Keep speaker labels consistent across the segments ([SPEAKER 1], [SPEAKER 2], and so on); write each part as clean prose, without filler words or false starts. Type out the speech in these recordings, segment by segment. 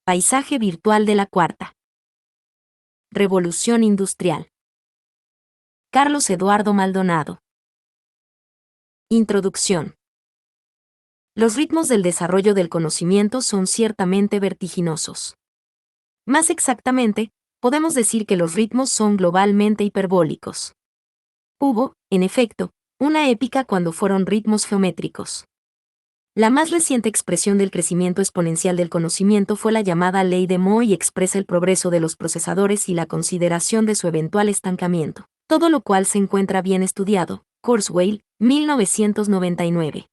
[SPEAKER 1] Paisaje virtual de la cuarta revolución industrial. Carlos Eduardo Maldonado. Introducción. Los ritmos del desarrollo del conocimiento son ciertamente vertiginosos. Más exactamente, podemos decir que los ritmos son globalmente hiperbólicos. Hubo, en efecto, una época cuando fueron ritmos geométricos. La más reciente expresión del crecimiento exponencial del conocimiento fue la llamada Ley de Moore y expresa el progreso de los procesadores y la consideración de su eventual estancamiento, todo lo cual se encuentra bien estudiado. Kurzweil, 1999.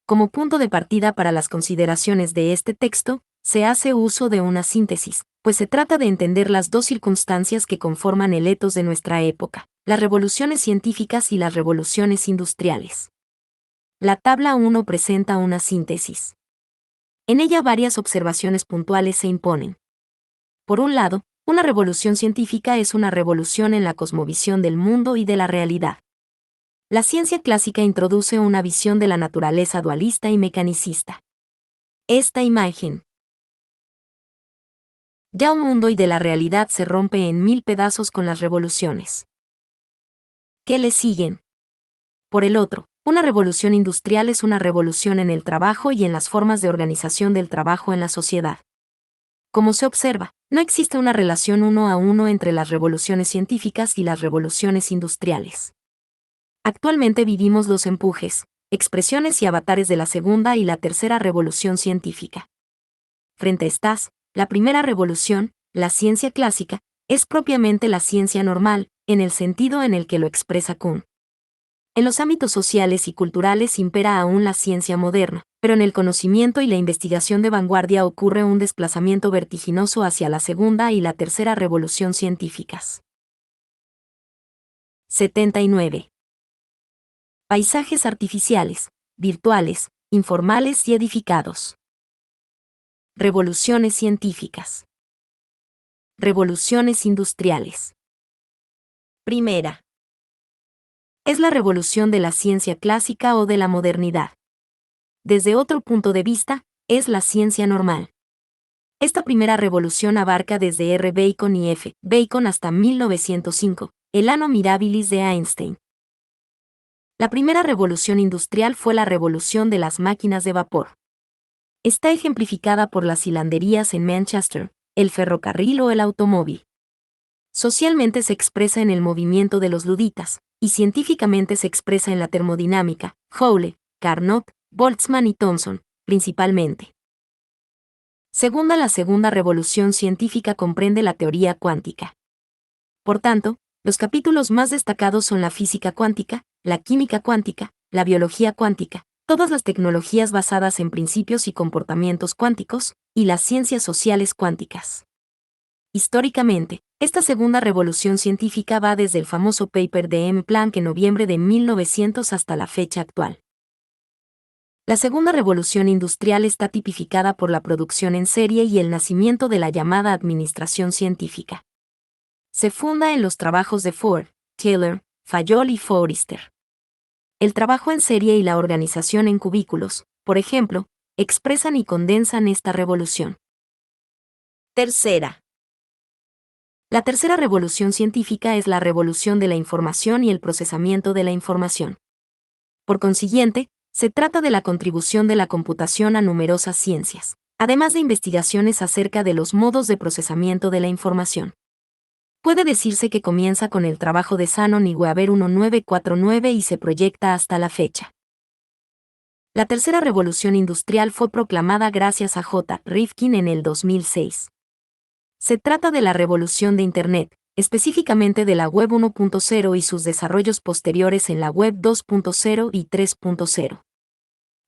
[SPEAKER 1] Como punto de partida para las consideraciones de este texto, se hace uso de una síntesis, pues se trata de entender las dos circunstancias que conforman el etos de nuestra época, las revoluciones científicas y las revoluciones industriales. La tabla 1 presenta una síntesis. En ella varias observaciones puntuales se imponen. Por un lado, una revolución científica es una revolución en la cosmovisión del mundo y de la realidad. La ciencia clásica introduce una visión de la naturaleza dualista y mecanicista. Esta imagen ya un mundo y de la realidad se rompe en 1000 pedazos con las revoluciones. ¿Qué le siguen? Por el otro, una revolución industrial es una revolución en el trabajo y en las formas de organización del trabajo en la sociedad. Como se observa, no existe una relación uno a uno entre las revoluciones científicas y las revoluciones industriales. Actualmente vivimos los empujes, expresiones y avatares de la segunda y la tercera revolución científica. Frente a estas, la primera revolución, la ciencia clásica, es propiamente la ciencia normal, en el sentido en el que lo expresa Kuhn. En los ámbitos sociales y culturales impera aún la ciencia moderna, pero en el conocimiento y la investigación de vanguardia ocurre un desplazamiento vertiginoso hacia la segunda y la tercera revolución científicas. 79. Paisajes artificiales, virtuales, informales y edificados. Revoluciones científicas. Revoluciones industriales. Primera. Es la revolución de la ciencia clásica o de la modernidad. Desde otro punto de vista, es la ciencia normal. Esta primera revolución abarca desde R. Bacon y F. Bacon hasta 1905, el Anno Mirabilis de Einstein. La primera revolución industrial fue la revolución de las máquinas de vapor. Está ejemplificada por las hilanderías en Manchester, el ferrocarril o el automóvil. Socialmente se expresa en el movimiento de los luditas, y científicamente se expresa en la termodinámica, Joule, Carnot, Boltzmann y Thomson, principalmente. La segunda revolución científica comprende la teoría cuántica. Por tanto, los capítulos más destacados son la física cuántica, la química cuántica, la biología cuántica, todas las tecnologías basadas en principios y comportamientos cuánticos, y las ciencias sociales cuánticas. Históricamente, esta segunda revolución científica va desde el famoso paper de M. Planck en noviembre de 1900 hasta la fecha actual. La segunda revolución industrial está tipificada por la producción en serie y el nacimiento de la llamada administración científica. Se funda en los trabajos de Ford, Taylor, Fayol y Forrester. El trabajo en serie y la organización en cubículos, por ejemplo, expresan y condensan esta revolución. Tercera. La tercera revolución científica es la revolución de la información y el procesamiento de la información. Por consiguiente, se trata de la contribución de la computación a numerosas ciencias, además de investigaciones acerca de los modos de procesamiento de la información. Puede decirse que comienza con el trabajo de Shannon y Weaver 1949 y se proyecta hasta la fecha. La tercera revolución industrial fue proclamada gracias a J. Rifkin en el 2006. Se trata de la revolución de Internet, específicamente de la Web 1.0 y sus desarrollos posteriores en la Web 2.0 y 3.0.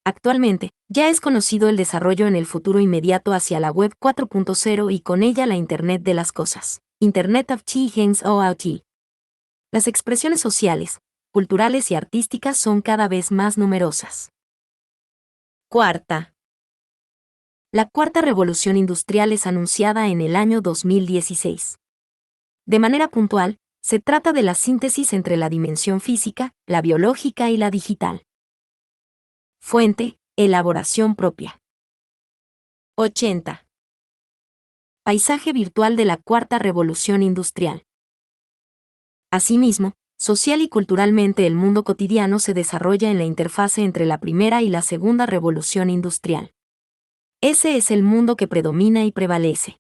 [SPEAKER 1] Actualmente, ya es conocido el desarrollo en el futuro inmediato hacia la Web 4.0 y con ella la Internet de las cosas, Internet of Things o IoT. Las expresiones sociales, culturales y artísticas son cada vez más numerosas. Cuarta. La cuarta revolución industrial es anunciada en el año 2016. De manera puntual, se trata de la síntesis entre la dimensión física, la biológica y la digital. Fuente, elaboración propia. 80. Paisaje virtual de la cuarta revolución industrial. Asimismo, social y culturalmente el mundo cotidiano se desarrolla en la interfase entre la primera y la segunda revolución industrial. Ese es el mundo que predomina y prevalece.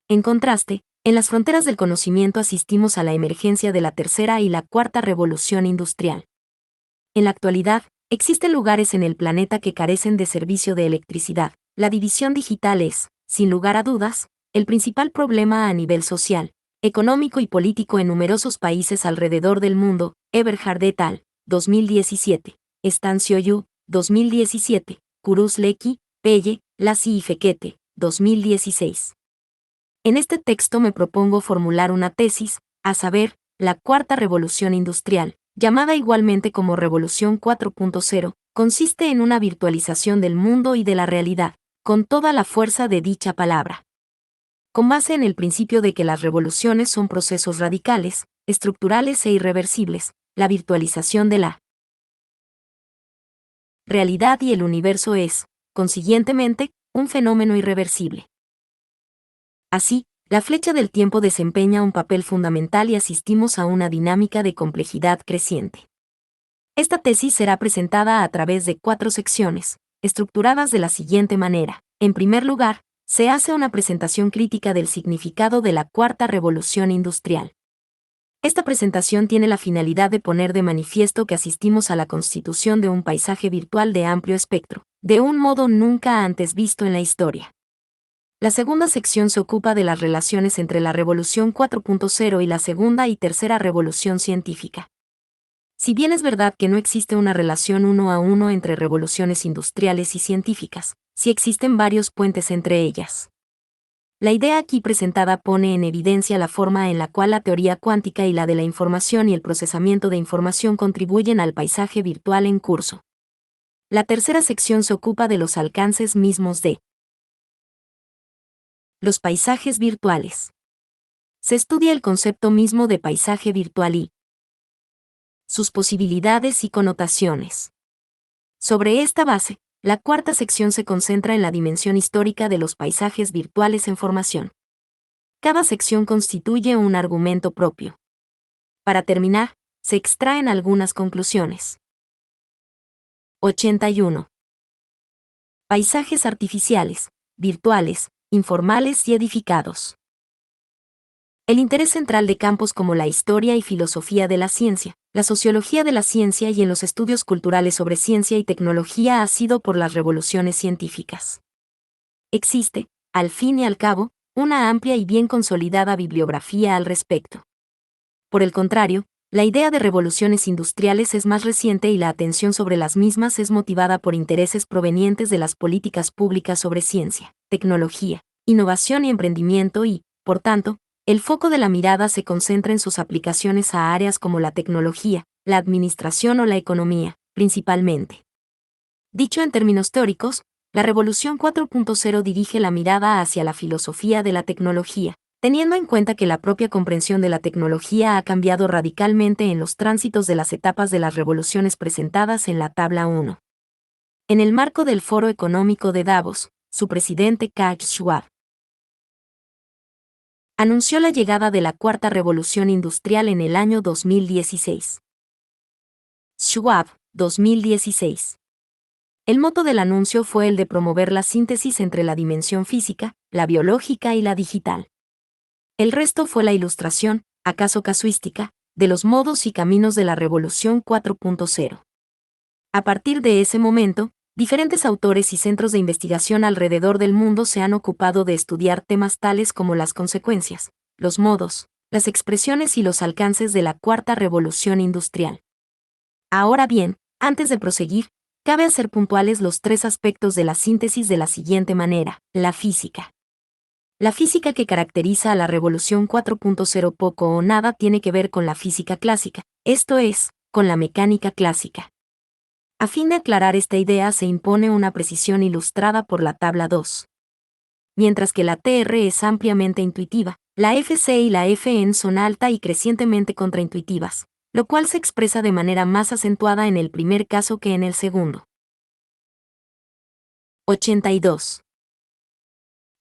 [SPEAKER 1] En contraste, en las fronteras del conocimiento asistimos a la emergencia de la tercera y la cuarta revolución industrial. En la actualidad, existen lugares en el planeta que carecen de servicio de electricidad. La división digital es, sin lugar a dudas, el principal problema a nivel social, económico y político en numerosos países alrededor del mundo. Eberhard et al., 2017. Stancio Yu, 2017. Kurus-Lecky, Pelle, Lassi y Fekete, 2016. En este texto me propongo formular una tesis, a saber, la cuarta revolución industrial, llamada igualmente como Revolución 4.0, consiste en una virtualización del mundo y de la realidad, con toda la fuerza de dicha palabra. Con base en el principio de que las revoluciones son procesos radicales, estructurales e irreversibles, la virtualización de la realidad y el universo es, consiguientemente, un fenómeno irreversible. Así, la flecha del tiempo desempeña un papel fundamental y asistimos a una dinámica de complejidad creciente. Esta tesis será presentada a través de 4 secciones, estructuradas de la siguiente manera. En primer lugar, se hace una presentación crítica del significado de la cuarta revolución industrial. Esta presentación tiene la finalidad de poner de manifiesto que asistimos a la constitución de un paisaje virtual de amplio espectro, de un modo nunca antes visto en la historia. La segunda sección se ocupa de las relaciones entre la Revolución 4.0 y la segunda y tercera revolución científica. Si bien es verdad que no existe una relación uno a uno entre revoluciones industriales y científicas, sí existen varios puentes entre ellas. La idea aquí presentada pone en evidencia la forma en la cual la teoría cuántica y la de la información y el procesamiento de información contribuyen al paisaje virtual en curso. La tercera sección se ocupa de los alcances mismos de los paisajes virtuales. Se estudia el concepto mismo de paisaje virtual y sus posibilidades y connotaciones. Sobre esta base, la cuarta sección se concentra en la dimensión histórica de los paisajes virtuales en formación. Cada sección constituye un argumento propio. Para terminar, se extraen algunas conclusiones. 81. Paisajes artificiales, virtuales, informales y edificados. El interés central de campos como la historia y filosofía de la ciencia, la sociología de la ciencia y en los estudios culturales sobre ciencia y tecnología ha sido por las revoluciones científicas. Existe, al fin y al cabo, una amplia y bien consolidada bibliografía al respecto. Por el contrario, la idea de revoluciones industriales es más reciente y la atención sobre las mismas es motivada por intereses provenientes de las políticas públicas sobre ciencia, tecnología, innovación y emprendimiento y, por tanto, el foco de la mirada se concentra en sus aplicaciones a áreas como la tecnología, la administración o la economía, principalmente. Dicho en términos teóricos, la Revolución 4.0 dirige la mirada hacia la filosofía de la tecnología, teniendo en cuenta que la propia comprensión de la tecnología ha cambiado radicalmente en los tránsitos de las etapas de las revoluciones presentadas en la tabla 1. En el marco del Foro Económico de Davos, su presidente Klaus Schwab anunció la llegada de la cuarta revolución industrial en el año 2016. Schwab, 2016. El moto del anuncio fue el de promover la síntesis entre la dimensión física, la biológica y la digital. El resto fue la ilustración, acaso casuística, de los modos y caminos de la Revolución 4.0. A partir de ese momento, diferentes autores y centros de investigación alrededor del mundo se han ocupado de estudiar temas tales como las consecuencias, los modos, las expresiones y los alcances de la cuarta revolución industrial. Ahora bien, antes de proseguir, cabe hacer puntuales los 3 aspectos de la síntesis de la siguiente manera: la física. La física que caracteriza a la Revolución 4.0 poco o nada tiene que ver con la física clásica, esto es, con la mecánica clásica. A fin de aclarar esta idea se impone una precisión ilustrada por la tabla 2. Mientras que la TR es ampliamente intuitiva, la FC y la FN son alta y crecientemente contraintuitivas, lo cual se expresa de manera más acentuada en el primer caso que en el segundo. 82.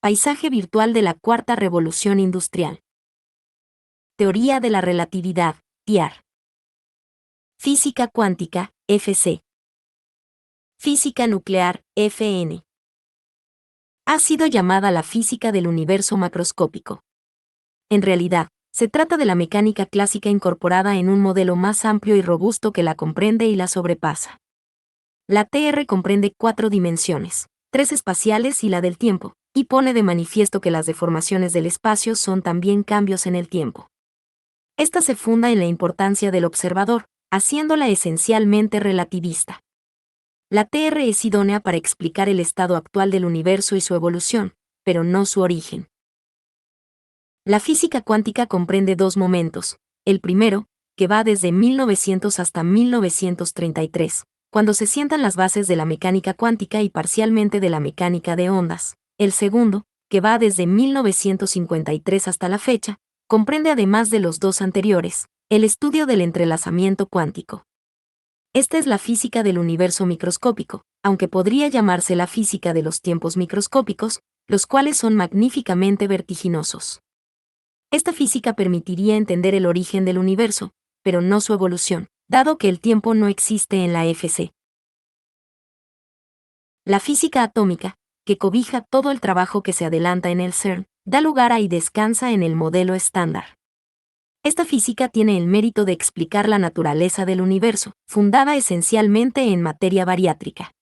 [SPEAKER 1] Paisaje virtual de la cuarta revolución industrial. Teoría de la relatividad, TIAR. Física cuántica, FC. Física nuclear, FN. Ha sido llamada la física del universo macroscópico. En realidad, se trata de la mecánica clásica incorporada en un modelo más amplio y robusto que la comprende y la sobrepasa. La TR comprende 4 dimensiones, 3 espaciales y la del tiempo, y pone de manifiesto que las deformaciones del espacio son también cambios en el tiempo. Esta se funda en la importancia del observador, haciéndola esencialmente relativista. La TR es idónea para explicar el estado actual del universo y su evolución, pero no su origen. La física cuántica comprende 2 momentos. El primero, que va desde 1900 hasta 1933, cuando se sientan las bases de la mecánica cuántica y parcialmente de la mecánica de ondas. El segundo, que va desde 1953 hasta la fecha, comprende además de los 2 anteriores, el estudio del entrelazamiento cuántico. Esta es la física del universo microscópico, aunque podría llamarse la física de los tiempos microscópicos, los cuales son magníficamente vertiginosos. Esta física permitiría entender el origen del universo, pero no su evolución, dado que el tiempo no existe en la FC. La física atómica, que cobija todo el trabajo que se adelanta en el CERN, da lugar a y descansa en el modelo estándar. Esta física tiene el mérito de explicar la naturaleza del universo, fundada esencialmente en materia bariátrica.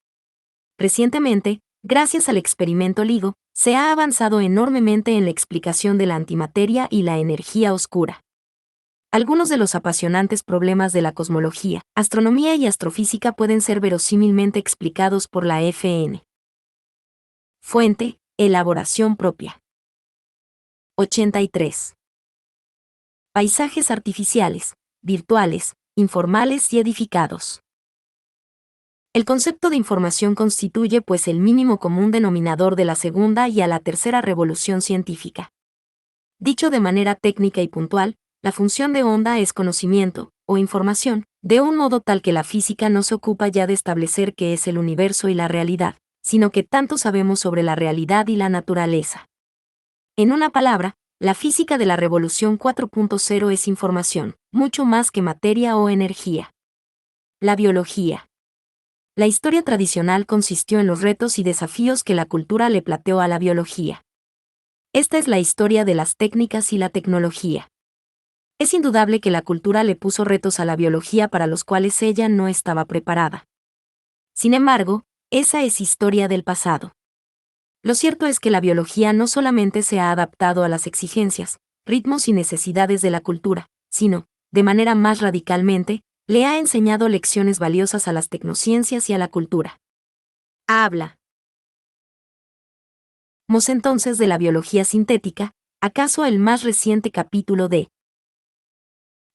[SPEAKER 1] Recientemente, gracias al experimento LIGO, se ha avanzado enormemente en la explicación de la antimateria y la energía oscura. Algunos de los apasionantes problemas de la cosmología, astronomía y astrofísica pueden ser verosímilmente explicados por la FN. Fuente, elaboración propia. 83. Paisajes artificiales, virtuales, informales y edificados. El concepto de información constituye pues el mínimo común denominador de la segunda y a la tercera revolución científica. Dicho de manera técnica y puntual, la función de onda es conocimiento, o información, de un modo tal que la física no se ocupa ya de establecer qué es el universo y la realidad, sino que tanto sabemos sobre la realidad y la naturaleza. En una palabra, la física de la revolución 4.0 es información, mucho más que materia o energía. La biología. La historia tradicional consistió en los retos y desafíos que la cultura le planteó a la biología. Esta es la historia de las técnicas y la tecnología. Es indudable que la cultura le puso retos a la biología para los cuales ella no estaba preparada. Sin embargo, esa es historia del pasado. Lo cierto es que la biología no solamente se ha adaptado a las exigencias, ritmos y necesidades de la cultura, sino, de manera más radicalmente, le ha enseñado lecciones valiosas a las tecnociencias y a la cultura. Habla. Mos entonces de la biología sintética, acaso el más reciente capítulo de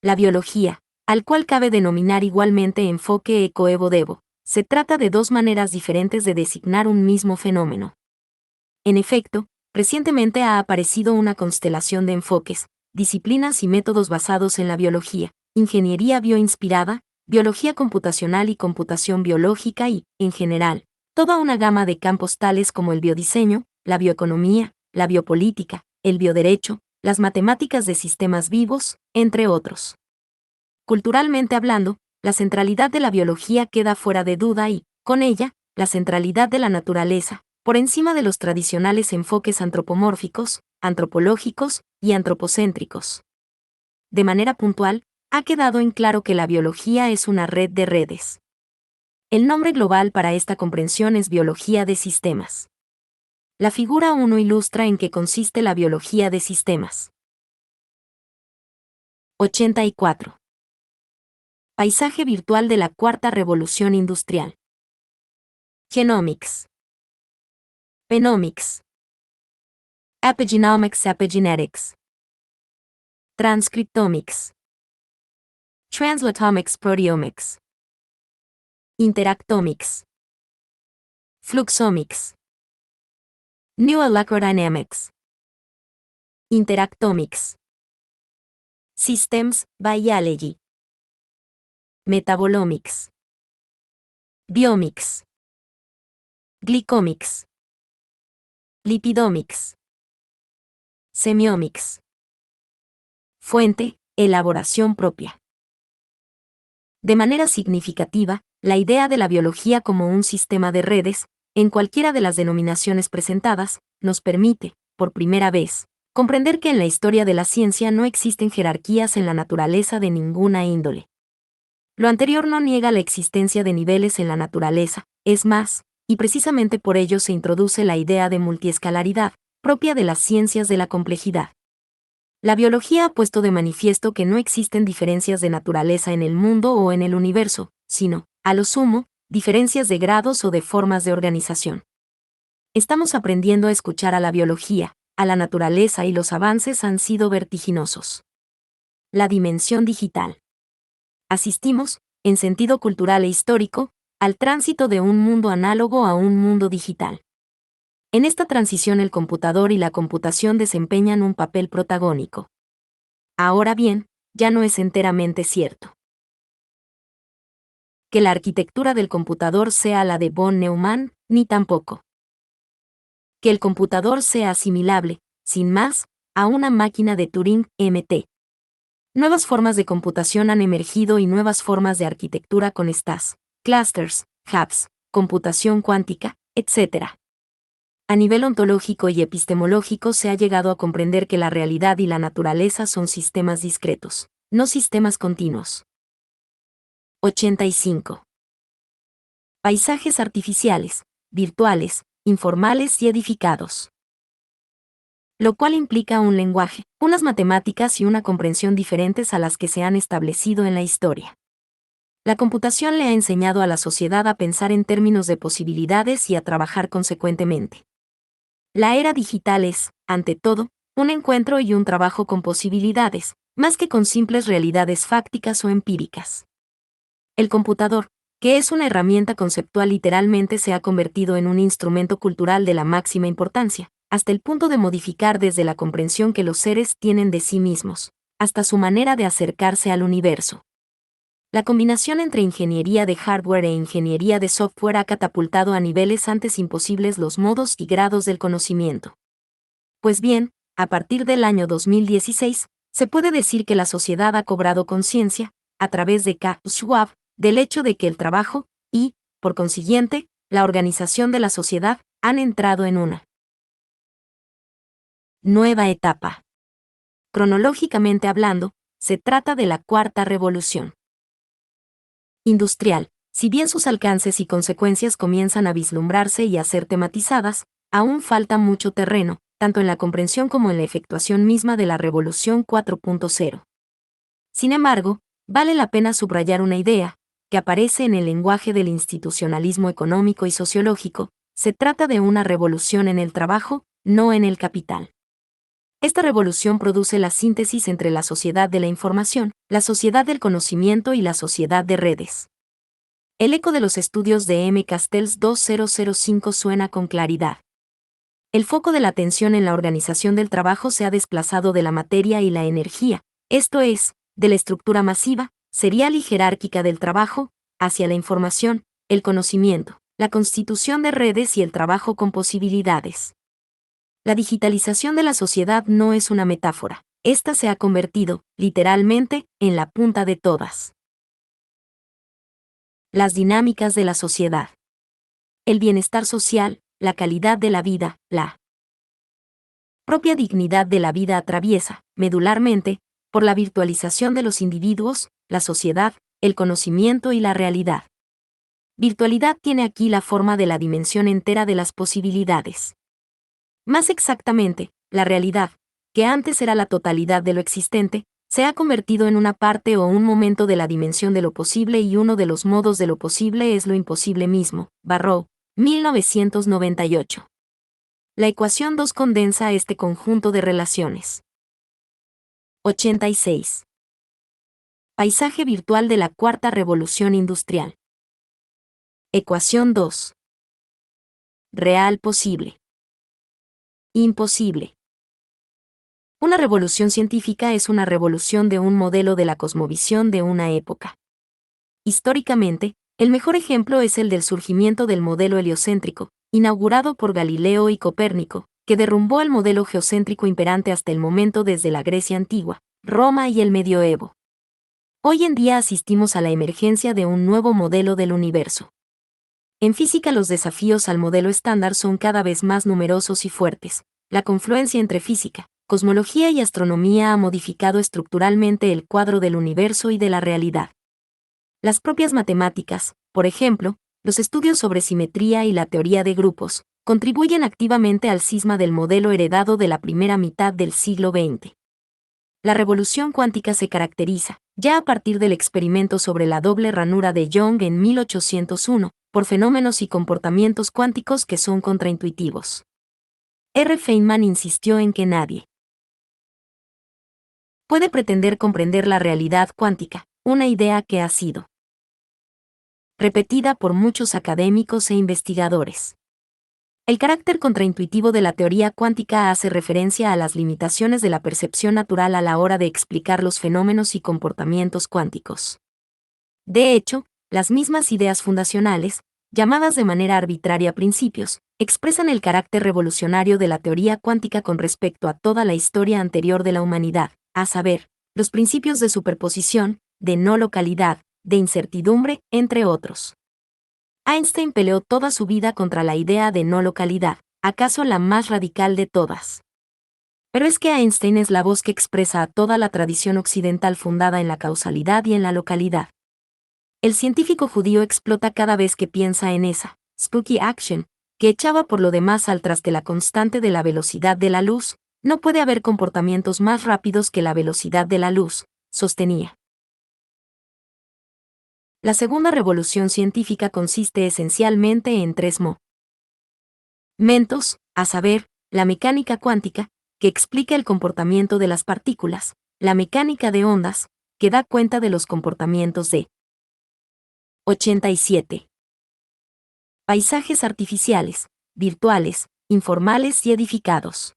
[SPEAKER 1] la biología, al cual cabe denominar igualmente enfoque ecoevo-devo. Se trata de 2 maneras diferentes de designar un mismo fenómeno. En efecto, recientemente ha aparecido una constelación de enfoques, disciplinas y métodos basados en la biología, ingeniería bioinspirada, biología computacional y computación biológica y, en general, toda una gama de campos tales como el biodiseño, la bioeconomía, la biopolítica, el bioderecho, las matemáticas de sistemas vivos, entre otros. Culturalmente hablando, la centralidad de la biología queda fuera de duda y, con ella, la centralidad de la naturaleza, por encima de los tradicionales enfoques antropomórficos, antropológicos y antropocéntricos. De manera puntual, ha quedado en claro que la biología es una red de redes. El nombre global para esta comprensión es biología de sistemas. La figura 1 ilustra en qué consiste la biología de sistemas. 84. Paisaje virtual de la cuarta revolución industrial. Genomics. Phenomics. Epigenomics, epigenetics. Transcriptomics. Translatomics, proteomics. Interactomics. Fluxomics. New electrodynamics. Interactomics. Systems biology. Metabolomics. Biomics. Glycomics. Lipidomics. Semiomics. Fuente, elaboración propia. De manera significativa, la idea de la biología como un sistema de redes, en cualquiera de las denominaciones presentadas, nos permite, por primera vez, comprender que en la historia de la ciencia no existen jerarquías en la naturaleza de ninguna índole. Lo anterior no niega la existencia de niveles en la naturaleza, es más, y precisamente por ello se introduce la idea de multiescalaridad, propia de las ciencias de la complejidad. La biología ha puesto de manifiesto que no existen diferencias de naturaleza en el mundo o en el universo, sino, a lo sumo, diferencias de grados o de formas de organización. Estamos aprendiendo a escuchar a la biología, a la naturaleza y los avances han sido vertiginosos. La dimensión digital. Asistimos, en sentido cultural e histórico, al tránsito de un mundo análogo a un mundo digital. En esta transición el computador y la computación desempeñan un papel protagónico. Ahora bien, ya no es enteramente cierto que la arquitectura del computador sea la de von Neumann, ni tampoco que el computador sea asimilable, sin más, a una máquina de Turing MT. Nuevas formas de computación han emergido y nuevas formas de arquitectura con estas, clusters, hubs, computación cuántica, etc. A nivel ontológico y epistemológico se ha llegado a comprender que la realidad y la naturaleza son sistemas discretos, no sistemas continuos. 85. Paisajes artificiales, virtuales, informales y edificados. Lo cual implica un lenguaje, unas matemáticas y una comprensión diferentes a las que se han establecido en la historia. La computación le ha enseñado a la sociedad a pensar en términos de posibilidades y a trabajar consecuentemente. La era digital es, ante todo, un encuentro y un trabajo con posibilidades, más que con simples realidades fácticas o empíricas. El computador, que es una herramienta conceptual, literalmente se ha convertido en un instrumento cultural de la máxima importancia, hasta el punto de modificar desde la comprensión que los seres tienen de sí mismos, hasta su manera de acercarse al universo. La combinación entre ingeniería de hardware e ingeniería de software ha catapultado a niveles antes imposibles los modos y grados del conocimiento. Pues bien, a partir del año 2016, se puede decir que la sociedad ha cobrado conciencia, a través de K. Schwab, del hecho de que el trabajo, y, por consiguiente, la organización de la sociedad, han entrado en una nueva etapa. Cronológicamente hablando, se trata de la cuarta revolución industrial. Si bien sus alcances y consecuencias comienzan a vislumbrarse y a ser tematizadas, aún falta mucho terreno, tanto en la comprensión como en la efectuación misma de la Revolución 4.0. Sin embargo, vale la pena subrayar una idea, que aparece en el lenguaje del institucionalismo económico y sociológico: se trata de una revolución en el trabajo, no en el capital. Esta revolución produce la síntesis entre la sociedad de la información, la sociedad del conocimiento y la sociedad de redes. El eco de los estudios de M. Castells 2005 suena con claridad. El foco de la atención en la organización del trabajo se ha desplazado de la materia y la energía, esto es, de la estructura masiva, serial y jerárquica del trabajo, hacia la información, el conocimiento, la constitución de redes y el trabajo con posibilidades. La digitalización de la sociedad no es una metáfora, esta se ha convertido, literalmente, en la punta de todas las dinámicas de la sociedad. El bienestar social, la calidad de la vida, la propia dignidad de la vida atraviesa, medularmente, por la virtualización de los individuos, la sociedad, el conocimiento y la realidad. Virtualidad tiene aquí la forma de la dimensión entera de las posibilidades. Más exactamente, la realidad, que antes era la totalidad de lo existente, se ha convertido en una parte o un momento de la dimensión de lo posible, y uno de los modos de lo posible es lo imposible mismo. Barrow, 1998. La ecuación 2 condensa este conjunto de relaciones. 86. Paisaje virtual de la cuarta revolución industrial. Ecuación 2. Real posible. Imposible. Una revolución científica es una revolución de un modelo de la cosmovisión de una época. Históricamente, el mejor ejemplo es el del surgimiento del modelo heliocéntrico, inaugurado por Galileo y Copérnico, que derrumbó el modelo geocéntrico imperante hasta el momento desde la Grecia antigua, Roma y el Medioevo. Hoy en día asistimos a la emergencia de un nuevo modelo del universo. En física los desafíos al modelo estándar son cada vez más numerosos y fuertes. La confluencia entre física, cosmología y astronomía ha modificado estructuralmente el cuadro del universo y de la realidad. Las propias matemáticas, por ejemplo, los estudios sobre simetría y la teoría de grupos, contribuyen activamente al cisma del modelo heredado de la primera mitad del siglo XX. La revolución cuántica se caracteriza, ya a partir del experimento sobre la doble ranura de Young en 1801, por fenómenos y comportamientos cuánticos que son contraintuitivos. R. Feynman insistió en que nadie puede pretender comprender la realidad cuántica, una idea que ha sido repetida por muchos académicos e investigadores. El carácter contraintuitivo de la teoría cuántica hace referencia a las limitaciones de la percepción natural a la hora de explicar los fenómenos y comportamientos cuánticos. De hecho, las mismas ideas fundacionales, llamadas de manera arbitraria principios, expresan el carácter revolucionario de la teoría cuántica con respecto a toda la historia anterior de la humanidad, a saber, los principios de superposición, de no localidad, de incertidumbre, entre otros. Einstein peleó toda su vida contra la idea de no localidad, acaso la más radical de todas. Pero es que Einstein es la voz que expresa a toda la tradición occidental fundada en la causalidad y en la localidad. El científico judío explota cada vez que piensa en esa spooky action, que echaba por lo demás al traste la constante de la velocidad de la luz. No puede haber comportamientos más rápidos que la velocidad de la luz, sostenía. La segunda revolución científica consiste esencialmente en tres momentos, a saber, la mecánica cuántica, que explica el comportamiento de las partículas, la mecánica de ondas, que da cuenta de los comportamientos de 87. Paisajes artificiales, virtuales, informales y edificados.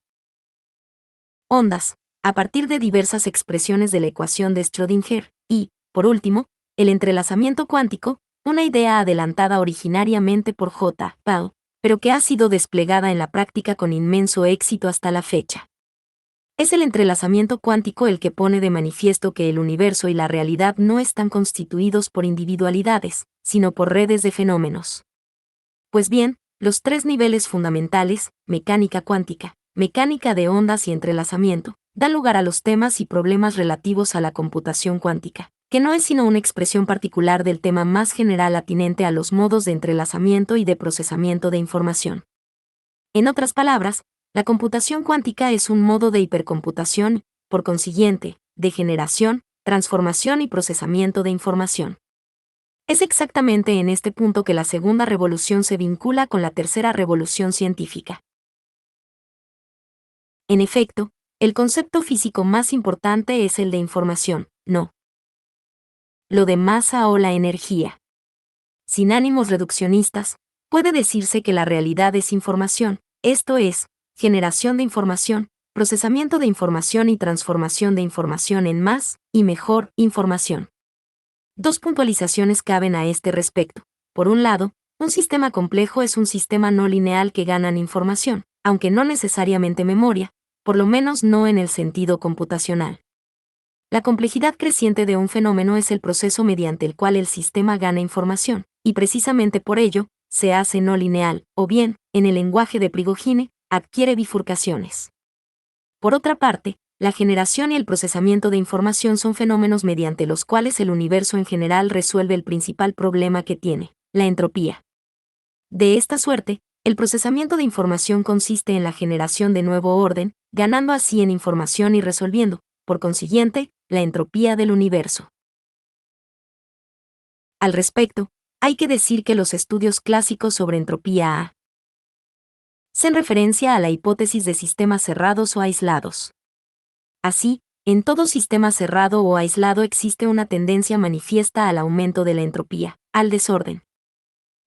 [SPEAKER 1] Ondas, a partir de diversas expresiones de la ecuación de Schrödinger, y, por último, el entrelazamiento cuántico, una idea adelantada originariamente por J. Bell, pero que ha sido desplegada en la práctica con inmenso éxito hasta la fecha. Es el entrelazamiento cuántico el que pone de manifiesto que el universo y la realidad no están constituidos por individualidades, sino por redes de fenómenos. Pues bien, los tres niveles fundamentales, mecánica cuántica, mecánica de ondas y entrelazamiento, dan lugar a los temas y problemas relativos a la computación cuántica, que no es sino una expresión particular del tema más general atinente a los modos de entrelazamiento y de procesamiento de información. En otras palabras, la computación cuántica es un modo de hipercomputación, por consiguiente, de generación, transformación y procesamiento de información. Es exactamente en este punto que la segunda revolución se vincula con la tercera revolución científica. En efecto, el concepto físico más importante es el de información, no lo de masa o la energía. Sin ánimos reduccionistas, puede decirse que la realidad es información, esto es, generación de información, procesamiento de información y transformación de información en más y mejor información. Dos puntualizaciones caben a este respecto. Por un lado, un sistema complejo es un sistema no lineal que ganan información, aunque no necesariamente memoria, por lo menos no en el sentido computacional. La complejidad creciente de un fenómeno es el proceso mediante el cual el sistema gana información, y precisamente por ello, se hace no lineal, o bien, en el lenguaje de Prigogine, adquiere bifurcaciones. Por otra parte, la generación y el procesamiento de información son fenómenos mediante los cuales el universo en general resuelve el principal problema que tiene, la entropía. De esta suerte, el procesamiento de información consiste en la generación de nuevo orden, ganando así en información y resolviendo, por consiguiente, la entropía del universo. Al respecto, hay que decir que los estudios clásicos sobre entropía hacen referencia a la hipótesis de sistemas cerrados o aislados. Así, en todo sistema cerrado o aislado existe una tendencia manifiesta al aumento de la entropía, al desorden.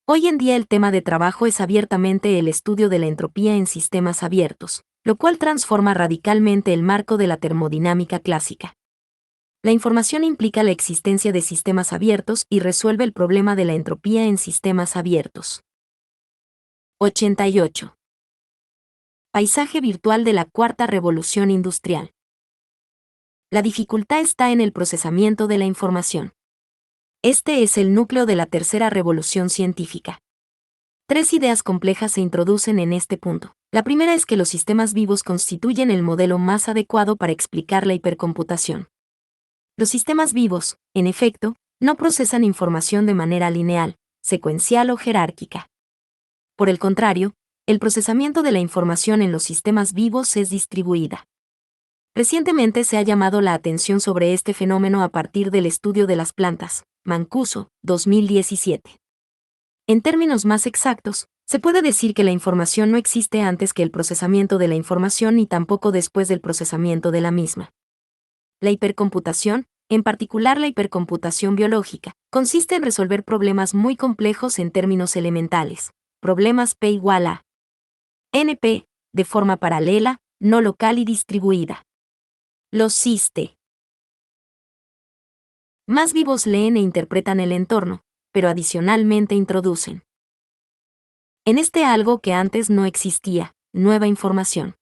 [SPEAKER 1] Hoy en día el tema de trabajo es abiertamente el estudio de la entropía en sistemas abiertos, lo cual transforma radicalmente el marco de la termodinámica clásica. La información implica la existencia de sistemas abiertos y resuelve el problema de la entropía en sistemas abiertos. 88. Paisaje virtual de la cuarta revolución industrial. La dificultad está en el procesamiento de la información. Este es el núcleo de la tercera revolución científica. Tres ideas complejas se introducen en este punto. La primera es que los sistemas vivos constituyen el modelo más adecuado para explicar la hipercomputación. Los sistemas vivos, en efecto, no procesan información de manera lineal, secuencial o jerárquica. Por el contrario, el procesamiento de la información en los sistemas vivos es distribuida. Recientemente se ha llamado la atención sobre este fenómeno a partir del estudio de las plantas, Mancuso, 2017. En términos más exactos, se puede decir que la información no existe antes que el procesamiento de la información ni tampoco después del procesamiento de la misma. La hipercomputación, en particular la hipercomputación biológica, consiste en resolver problemas muy complejos en términos elementales, problemas P igual a NP, de forma paralela, no local y distribuida. Los SIST más vivos leen e interpretan el entorno, pero adicionalmente introducen en este algo que antes no existía, nueva información.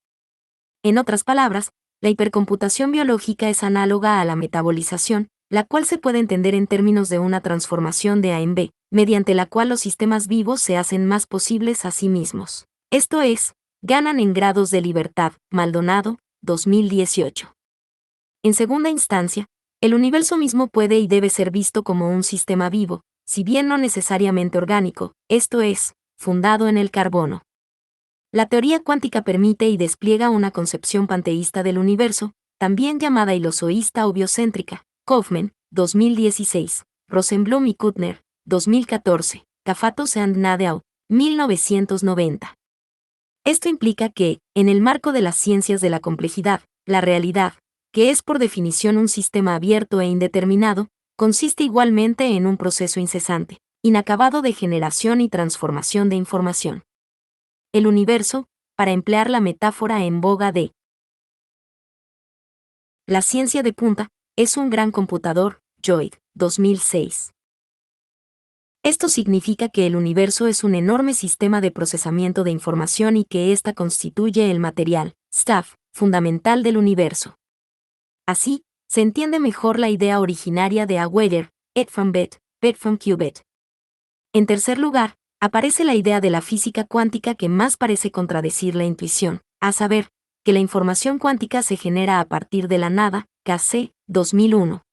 [SPEAKER 1] En otras palabras, la hipercomputación biológica es análoga a la metabolización, la cual se puede entender en términos de una transformación de A en B, mediante la cual los sistemas vivos se hacen más posibles a sí mismos. Esto es, ganan en grados de libertad. Maldonado, 2018. En segunda instancia, el universo mismo puede y debe ser visto como un sistema vivo, si bien no necesariamente orgánico, esto es, fundado en el carbono. La teoría cuántica permite y despliega una concepción panteísta del universo, también llamada ilozoísta o biocéntrica. Kaufman, 2016, Rosenblum y Kuttner, 2014, Kafatos and Nadeau, 1990. Esto implica que, en el marco de las ciencias de la complejidad, la realidad, que es por definición un sistema abierto e indeterminado, consiste igualmente en un proceso incesante, inacabado de generación y transformación de información. El universo, para emplear la metáfora en boga de la ciencia de punta, es un gran computador. Lloyd, 2006. Esto significa que el universo es un enorme sistema de procesamiento de información y que ésta constituye el material, stuff, fundamental del universo. Así, se entiende mejor la idea originaria de A. Weyer, et from bit from qubit. En tercer lugar, aparece la idea de la física cuántica que más parece contradecir la intuición, a saber, que la información cuántica se genera a partir de la nada. K.C., 2001.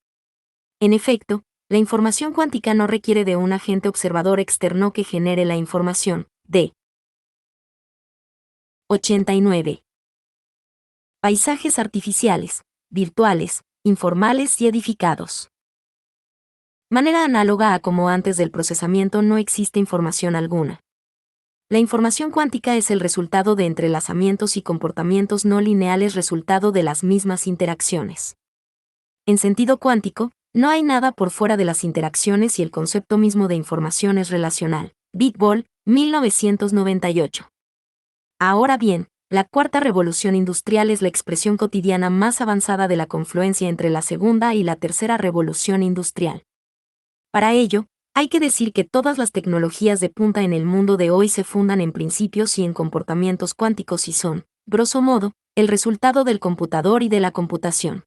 [SPEAKER 1] En efecto, la información cuántica no requiere de un agente observador externo que genere la información. D. 89. Paisajes artificiales, virtuales, informales y edificados. Manera análoga a como antes del procesamiento no existe información alguna. La información cuántica es el resultado de entrelazamientos y comportamientos no lineales resultado de las mismas interacciones. En sentido cuántico, no hay nada por fuera de las interacciones y el concepto mismo de información es relacional. Bitbol, 1998. Ahora bien, la cuarta revolución industrial es la expresión cotidiana más avanzada de la confluencia entre la segunda y la tercera revolución industrial. Para ello, hay que decir que todas las tecnologías de punta en el mundo de hoy se fundan en principios y en comportamientos cuánticos y son, grosso modo, el resultado del computador y de la computación.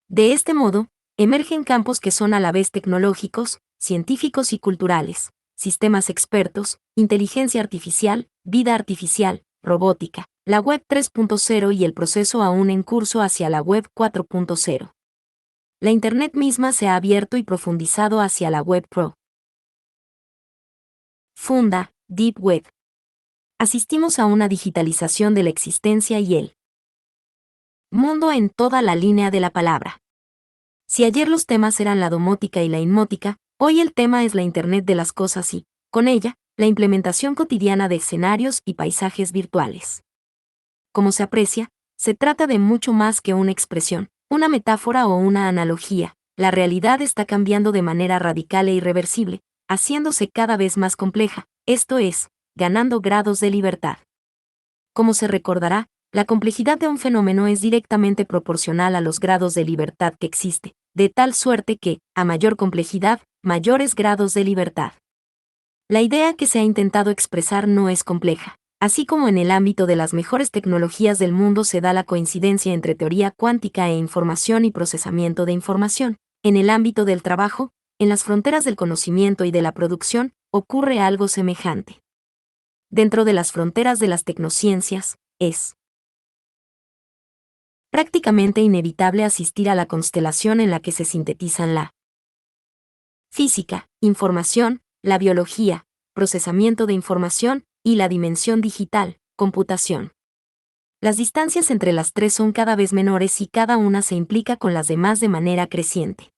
[SPEAKER 1] De este modo, emergen campos que son a la vez tecnológicos, científicos y culturales, sistemas expertos, inteligencia artificial, vida artificial, robótica, la Web 3.0 y el proceso aún en curso hacia la Web 4.0. La Internet misma se ha abierto y profundizado hacia la Web Pro. Funda, Deep Web. Asistimos a una digitalización de la existencia y el mundo en toda la línea de la palabra. Si ayer los temas eran la domótica y la inmótica, hoy el tema es la Internet de las cosas y, con ella, la implementación cotidiana de escenarios y paisajes virtuales. Como se aprecia, se trata de mucho más que una expresión, una metáfora o una analogía. La realidad está cambiando de manera radical e irreversible, haciéndose cada vez más compleja, esto es, ganando grados de libertad. Como se recordará, la complejidad de un fenómeno es directamente proporcional a los grados de libertad que existe, de tal suerte que, a mayor complejidad, mayores grados de libertad. La idea que se ha intentado expresar no es compleja, Así como en el ámbito de las mejores tecnologías del mundo se da la coincidencia entre teoría cuántica e información y procesamiento de información, en el ámbito del trabajo, en las fronteras del conocimiento y de la producción, ocurre algo semejante. Dentro de las fronteras de las tecnociencias, es prácticamente inevitable asistir a la constelación en la que se sintetizan la física, información, la biología, procesamiento de información, y la dimensión digital, computación. Las distancias entre las tres son cada vez menores y cada una se implica con las demás de manera creciente.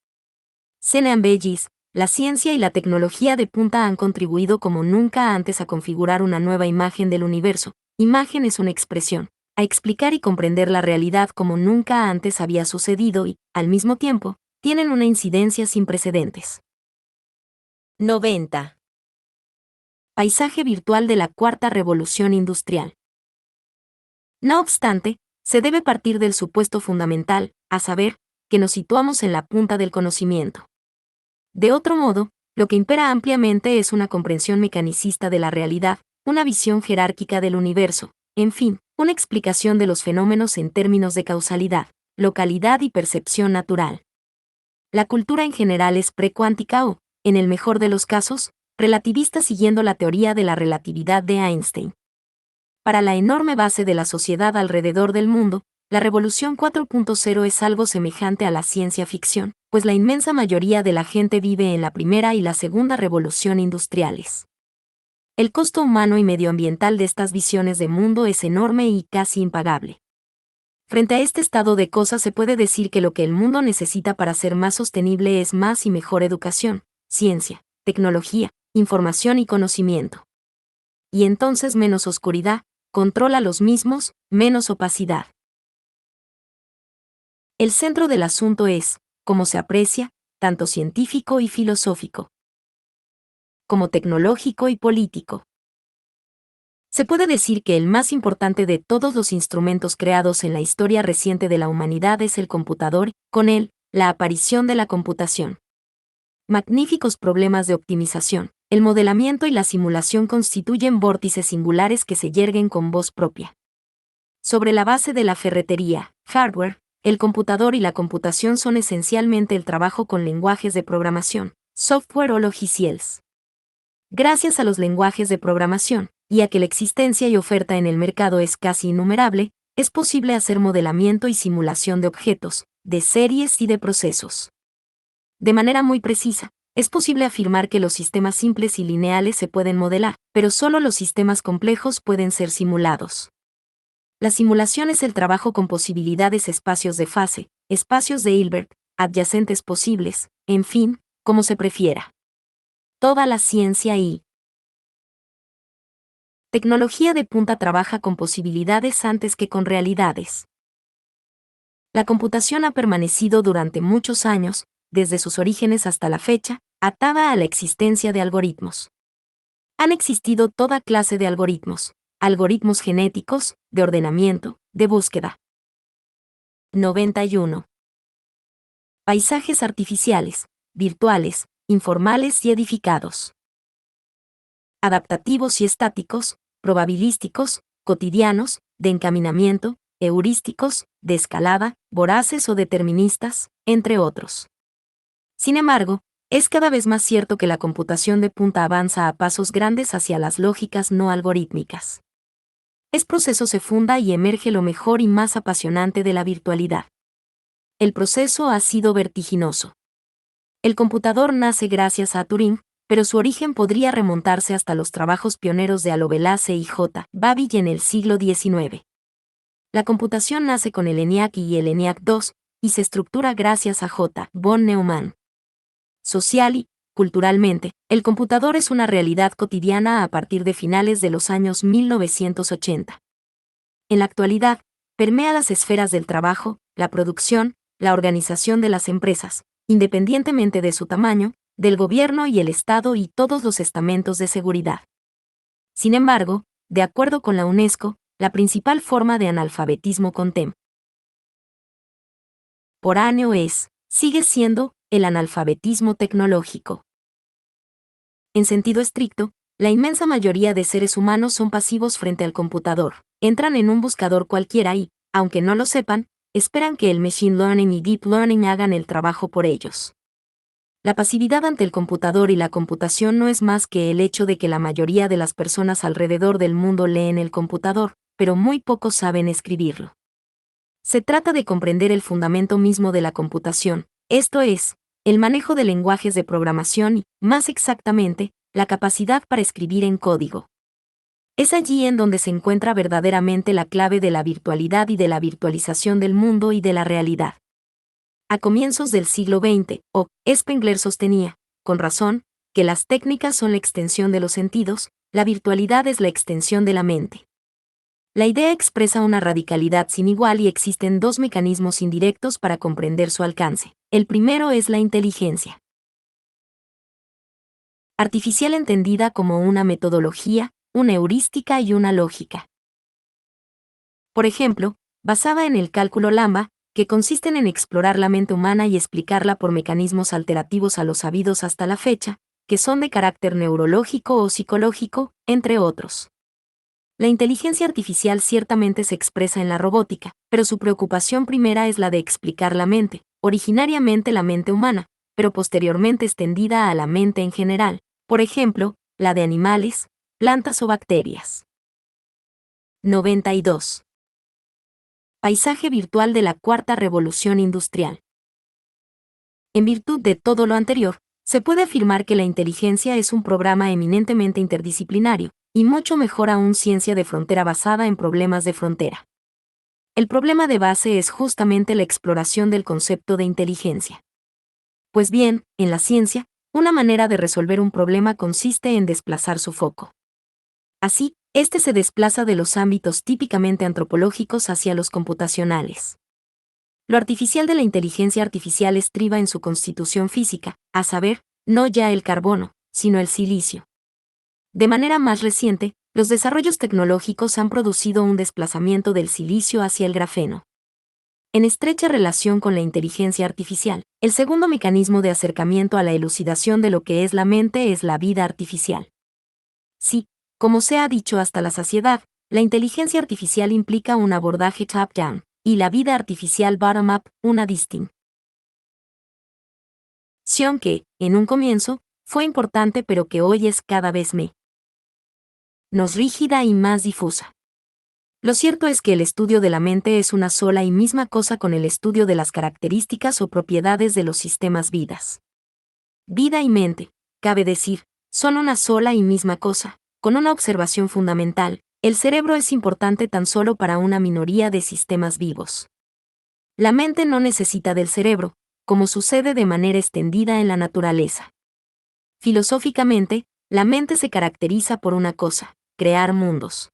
[SPEAKER 1] Senan Bellis, la ciencia y la tecnología de punta han contribuido como nunca antes a configurar una nueva imagen del universo. Imagen es una expresión, a explicar y comprender la realidad como nunca antes había sucedido y, al mismo tiempo, tienen una incidencia sin precedentes. 90. Paisaje virtual de la cuarta revolución industrial. No obstante, se debe partir del supuesto fundamental, a saber, que nos situamos en la punta del conocimiento. De otro modo, lo que impera ampliamente es una comprensión mecanicista de la realidad, una visión jerárquica del universo, en fin, una explicación de los fenómenos en términos de causalidad, localidad y percepción natural. La cultura en general es precuántica o, en el mejor de los casos, relativista siguiendo la teoría de la relatividad de Einstein. Para la enorme base de la sociedad alrededor del mundo, la revolución 4.0 es algo semejante a la ciencia ficción, pues la inmensa mayoría de la gente vive en la primera y la segunda revolución industriales. El costo humano y medioambiental de estas visiones de mundo es enorme y casi impagable. Frente a este estado de cosas se puede decir que lo que el mundo necesita para ser más sostenible es más y mejor educación, ciencia, tecnología, información y conocimiento. Y entonces menos oscuridad, controla los mismos, menos opacidad. El centro del asunto es, como se aprecia, tanto científico y filosófico, como tecnológico y político. Se puede decir que el más importante de todos los instrumentos creados en la historia reciente de la humanidad es el computador, con él, la aparición de la computación. Magníficos problemas de optimización, el modelamiento y la simulación constituyen vórtices singulares que se yerguen con voz propia. Sobre la base de la ferretería, hardware, el computador y la computación son esencialmente el trabajo con lenguajes de programación, software o logiciels. Gracias a los lenguajes de programación, y a que la existencia y oferta en el mercado es casi innumerable, es posible hacer modelamiento y simulación de objetos, de series y de procesos. De manera muy precisa, es posible afirmar que los sistemas simples y lineales se pueden modelar, pero solo los sistemas complejos pueden ser simulados. La simulación es el trabajo con posibilidades espacios de fase, espacios de Hilbert, adyacentes posibles, en fin, como se prefiera. Toda la ciencia y tecnología de punta trabaja con posibilidades antes que con realidades. La computación ha permanecido durante muchos años, desde sus orígenes hasta la fecha, atada a la existencia de algoritmos. Han existido toda clase de algoritmos, algoritmos genéticos, de ordenamiento, de búsqueda. 91. Paisajes artificiales, virtuales, informales y edificados. Adaptativos y estáticos, probabilísticos, cotidianos, de encaminamiento, heurísticos, de escalada, voraces o deterministas, entre otros. Sin embargo, es cada vez más cierto que la computación de punta avanza a pasos grandes hacia las lógicas no algorítmicas. Ese proceso se funda y emerge lo mejor y más apasionante de la virtualidad. El proceso ha sido vertiginoso. El computador nace gracias a Turing, pero su origen podría remontarse hasta los trabajos pioneros de Lovelace y J. Babbage en el siglo XIX. La computación nace con el ENIAC y el ENIAC 2, y se estructura gracias a J. von Neumann. Social y, culturalmente, el computador es una realidad cotidiana a partir de finales de los años 1980. En la actualidad, permea las esferas del trabajo, la producción, la organización de las empresas, independientemente de su tamaño, del gobierno y el Estado y todos los estamentos de seguridad. Sin embargo, de acuerdo con la UNESCO, la principal forma de analfabetismo contemporáneo sigue siendo, el analfabetismo tecnológico. En sentido estricto, La inmensa mayoría de seres humanos son pasivos frente al computador. Entran en un buscador cualquiera y, aunque no lo sepan, esperan que el Machine Learning y Deep Learning hagan el trabajo por ellos. La pasividad ante el computador y la computación no es más que el hecho de que la mayoría de las personas alrededor del mundo leen el computador, pero muy pocos saben escribirlo. Se trata de comprender el fundamento mismo de la computación, esto es, el manejo de lenguajes de programación y, más exactamente, la capacidad para escribir en código. Es allí en donde se encuentra verdaderamente la clave de la virtualidad y de la virtualización del mundo y de la realidad. A comienzos del siglo XX, Spengler sostenía, con razón, que las técnicas son la extensión de los sentidos, la virtualidad es la extensión de la mente. La idea expresa una radicalidad sin igual y existen dos mecanismos indirectos para comprender su alcance. El primero es la inteligencia artificial entendida como una metodología, una heurística y una lógica. Por ejemplo, basada en el cálculo Lambda, que consisten en explorar la mente humana y explicarla por mecanismos alternativos a los sabidos hasta la fecha, que son de carácter neurológico o psicológico, entre otros. La inteligencia artificial ciertamente se expresa en la robótica, pero su preocupación primera es la de explicar la mente, originariamente la mente humana, pero posteriormente extendida a la mente en general, por ejemplo, la de animales, plantas o bacterias. 92. Paisaje virtual de la cuarta revolución industrial. En virtud de todo lo anterior, se puede afirmar que la inteligencia es un programa eminentemente interdisciplinario, y mucho mejor aún ciencia de frontera basada en problemas de frontera. El problema de base es justamente la exploración del concepto de inteligencia. Pues bien, en la ciencia, una manera de resolver un problema consiste en desplazar su foco. Así, este se desplaza de los ámbitos típicamente antropológicos hacia los computacionales. Lo artificial de la inteligencia artificial estriba en su constitución física, a saber, no ya el carbono, sino el silicio. De manera más reciente, los desarrollos tecnológicos han producido un desplazamiento del silicio hacia el grafeno. En estrecha relación con la inteligencia artificial, el segundo mecanismo de acercamiento a la elucidación de lo que es la mente es la vida artificial. Sí, como se ha dicho hasta la saciedad, la inteligencia artificial implica un abordaje top-down, y la vida artificial bottom-up, una distinción que, en un comienzo, fue importante pero que hoy es cada vez menos rígida y más difusa. Lo cierto es que el estudio de la mente es una sola y misma cosa con el estudio de las características o propiedades de los sistemas vidas. Vida y mente, cabe decir, son una sola y misma cosa, con una observación fundamental: el cerebro es importante tan solo para una minoría de sistemas vivos. La mente no necesita del cerebro, como sucede de manera extendida en la naturaleza. Filosóficamente, la mente se caracteriza por una cosa: crear mundos.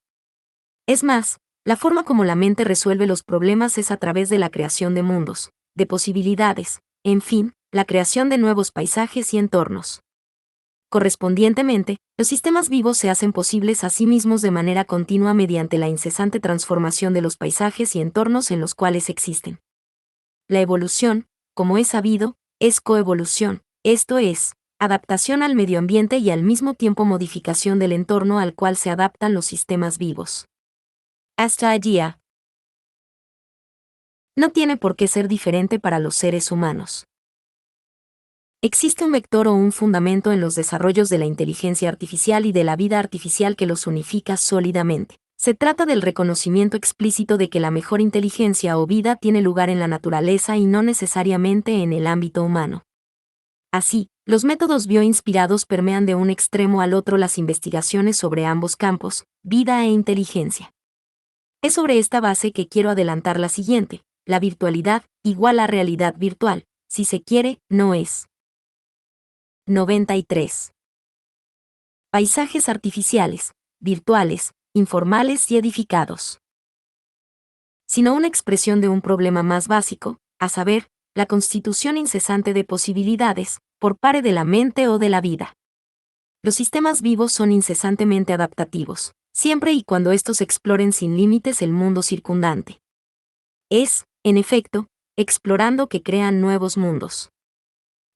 [SPEAKER 1] Es más, la forma como la mente resuelve los problemas es a través de la creación de mundos, de posibilidades, en fin, la creación de nuevos paisajes y entornos. Correspondientemente, los sistemas vivos se hacen posibles a sí mismos de manera continua mediante la incesante transformación de los paisajes y entornos en los cuales existen. La evolución, como es sabido, es coevolución, esto es, adaptación al medio ambiente y al mismo tiempo modificación del entorno al cual se adaptan los sistemas vivos. Hasta allí, no tiene por qué ser diferente para los seres humanos. Existe un vector o un fundamento en los desarrollos de la inteligencia artificial y de la vida artificial que los unifica sólidamente. Se trata del reconocimiento explícito de que la mejor inteligencia o vida tiene lugar en la naturaleza y no necesariamente en el ámbito humano. Así, los métodos bioinspirados permean de un extremo al otro las investigaciones sobre ambos campos, vida e inteligencia. Es sobre esta base que quiero adelantar la siguiente: la virtualidad, igual a realidad virtual, si se quiere, no es. 93. Paisajes artificiales, virtuales, informales y edificados. Sino una expresión de un problema más básico, a saber, la constitución incesante de posibilidades, por parte de la mente o de la vida. Los sistemas vivos son incesantemente adaptativos, siempre y cuando estos exploren sin límites el mundo circundante. Es, en efecto, explorando que crean nuevos mundos.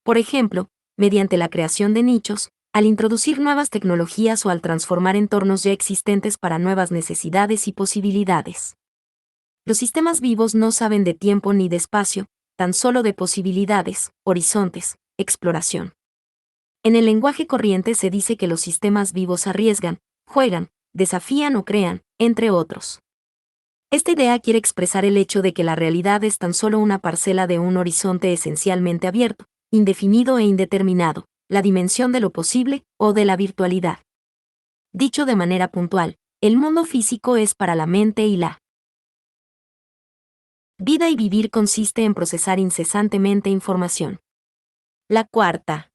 [SPEAKER 1] Por ejemplo, mediante la creación de nichos, al introducir nuevas tecnologías o al transformar entornos ya existentes para nuevas necesidades y posibilidades. Los sistemas vivos no saben de tiempo ni de espacio, tan solo de posibilidades, horizontes, exploración. En el lenguaje corriente se dice que los sistemas vivos arriesgan, juegan, desafían o crean, entre otros. Esta idea quiere expresar el hecho de que la realidad es tan solo una parcela de un horizonte esencialmente abierto, indefinido e indeterminado, la dimensión de lo posible o de la virtualidad. Dicho de manera puntual, el mundo físico es para la mente y la vida, y vivir consiste en procesar incesantemente información. La cuarta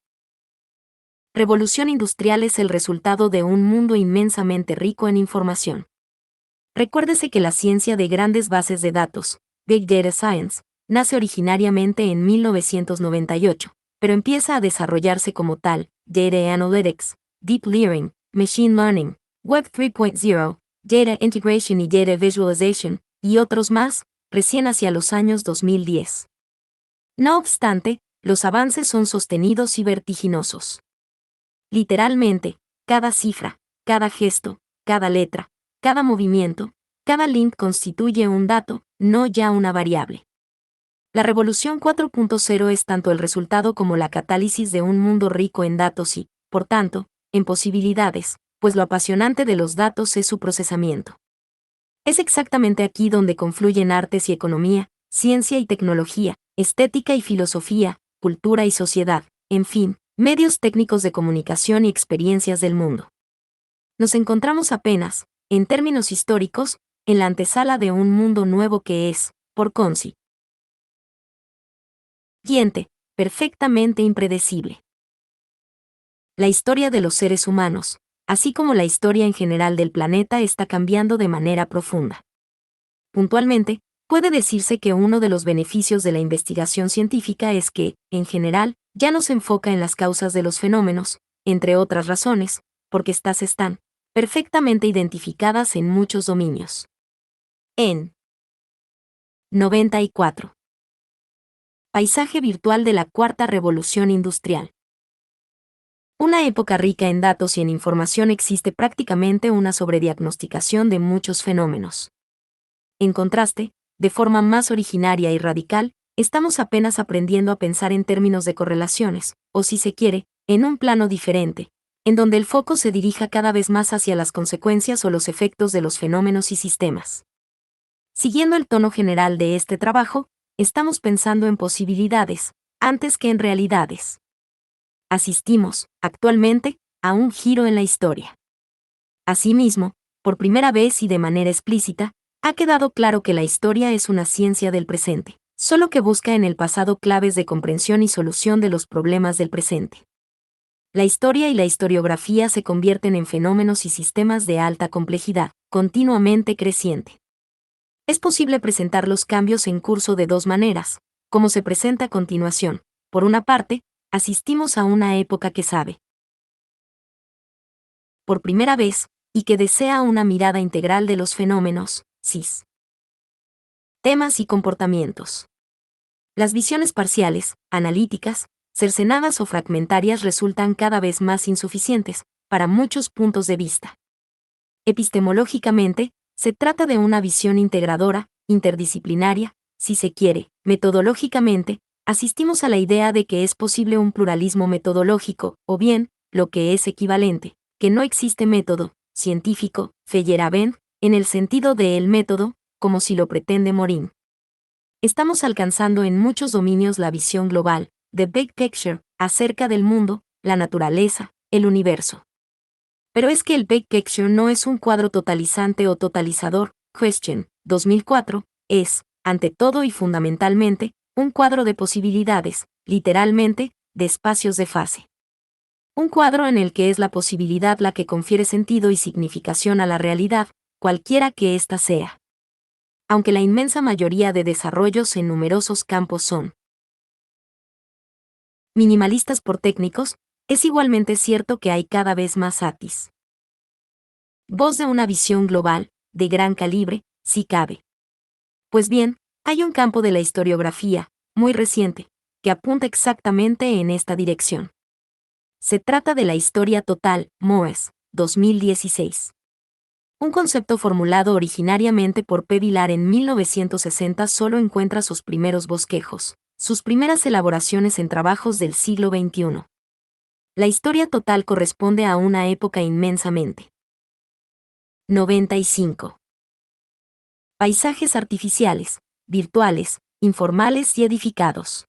[SPEAKER 1] revolución industrial es el resultado de un mundo inmensamente rico en información. Recuérdese que la ciencia de grandes bases de datos, Big Data Science, nace originariamente en 1998, pero empieza a desarrollarse como tal, Data Analytics, Deep Learning, Machine Learning, Web 3.0, Data Integration y Data Visualization, y otros más, recién hacia los años 2010. No obstante, los avances son sostenidos y vertiginosos. Literalmente, cada cifra, cada gesto, cada letra, cada movimiento, cada link constituye un dato, no ya una variable. La revolución 4.0 es tanto el resultado como la catálisis de un mundo rico en datos y, por tanto, en posibilidades, pues lo apasionante de los datos es su procesamiento. Es exactamente aquí donde confluyen artes y economía, ciencia y tecnología, estética y filosofía, cultura y sociedad, en fin, medios técnicos de comunicación y experiencias del mundo. Nos encontramos apenas, en términos históricos, en la antesala de un mundo nuevo que es, por consiguiente, perfectamente impredecible. La historia de los seres humanos, así como la historia en general del planeta, está cambiando de manera profunda. Puntualmente, puede decirse que uno de los beneficios de la investigación científica es que, en general, ya no se enfoca en las causas de los fenómenos, entre otras razones, porque éstas están perfectamente identificadas en muchos dominios. En 94. Paisaje virtual de la cuarta revolución industrial. Una época rica en datos y en información, existe prácticamente una sobrediagnosticación de muchos fenómenos. En contraste, de forma más originaria y radical, estamos apenas aprendiendo a pensar en términos de correlaciones, o si se quiere, en un plano diferente, en donde el foco se dirija cada vez más hacia las consecuencias o los efectos de los fenómenos y sistemas. Siguiendo el tono general de este trabajo, estamos pensando en posibilidades, antes que en realidades. Asistimos, actualmente, a un giro en la historia. Asimismo, por primera vez y de manera explícita, ha quedado claro que la historia es una ciencia del presente, solo que busca en el pasado claves de comprensión y solución de los problemas del presente. La historia y la historiografía se convierten en fenómenos y sistemas de alta complejidad, continuamente creciente. Es posible presentar los cambios en curso de dos maneras, como se presenta a continuación. Por una parte, asistimos a una época que sabe, por primera vez, y que desea una mirada integral de los fenómenos, temas y comportamientos. Las visiones parciales, analíticas, cercenadas o fragmentarias resultan cada vez más insuficientes, para muchos puntos de vista. Epistemológicamente, se trata de una visión integradora, interdisciplinaria, si se quiere. Metodológicamente, asistimos a la idea de que es posible un pluralismo metodológico, o bien, lo que es equivalente, que no existe método científico, Feyerabend, en el sentido de el método, como si lo pretende Morin. Estamos alcanzando en muchos dominios la visión global, the big picture, acerca del mundo, la naturaleza, el universo. Pero es que el big picture no es un cuadro totalizante o totalizador. Question, 2004, es, ante todo y fundamentalmente, un cuadro de posibilidades, literalmente, de espacios de fase. Un cuadro en el que es la posibilidad la que confiere sentido y significación a la realidad, cualquiera que ésta sea. Aunque la inmensa mayoría de desarrollos en numerosos campos son minimalistas por técnicos, es igualmente cierto que hay cada vez más satis. Voz de una visión global, de gran calibre, si cabe. Pues bien, hay un campo de la historiografía, muy reciente, que apunta exactamente en esta dirección. Se trata de la historia total, Moes, 2016. Un concepto formulado originariamente por P. Vilar en 1960 solo encuentra sus primeros bosquejos, sus primeras elaboraciones en trabajos del siglo XXI. La historia total corresponde a una época inmensamente. 95. Paisajes artificiales, virtuales, informales y edificados.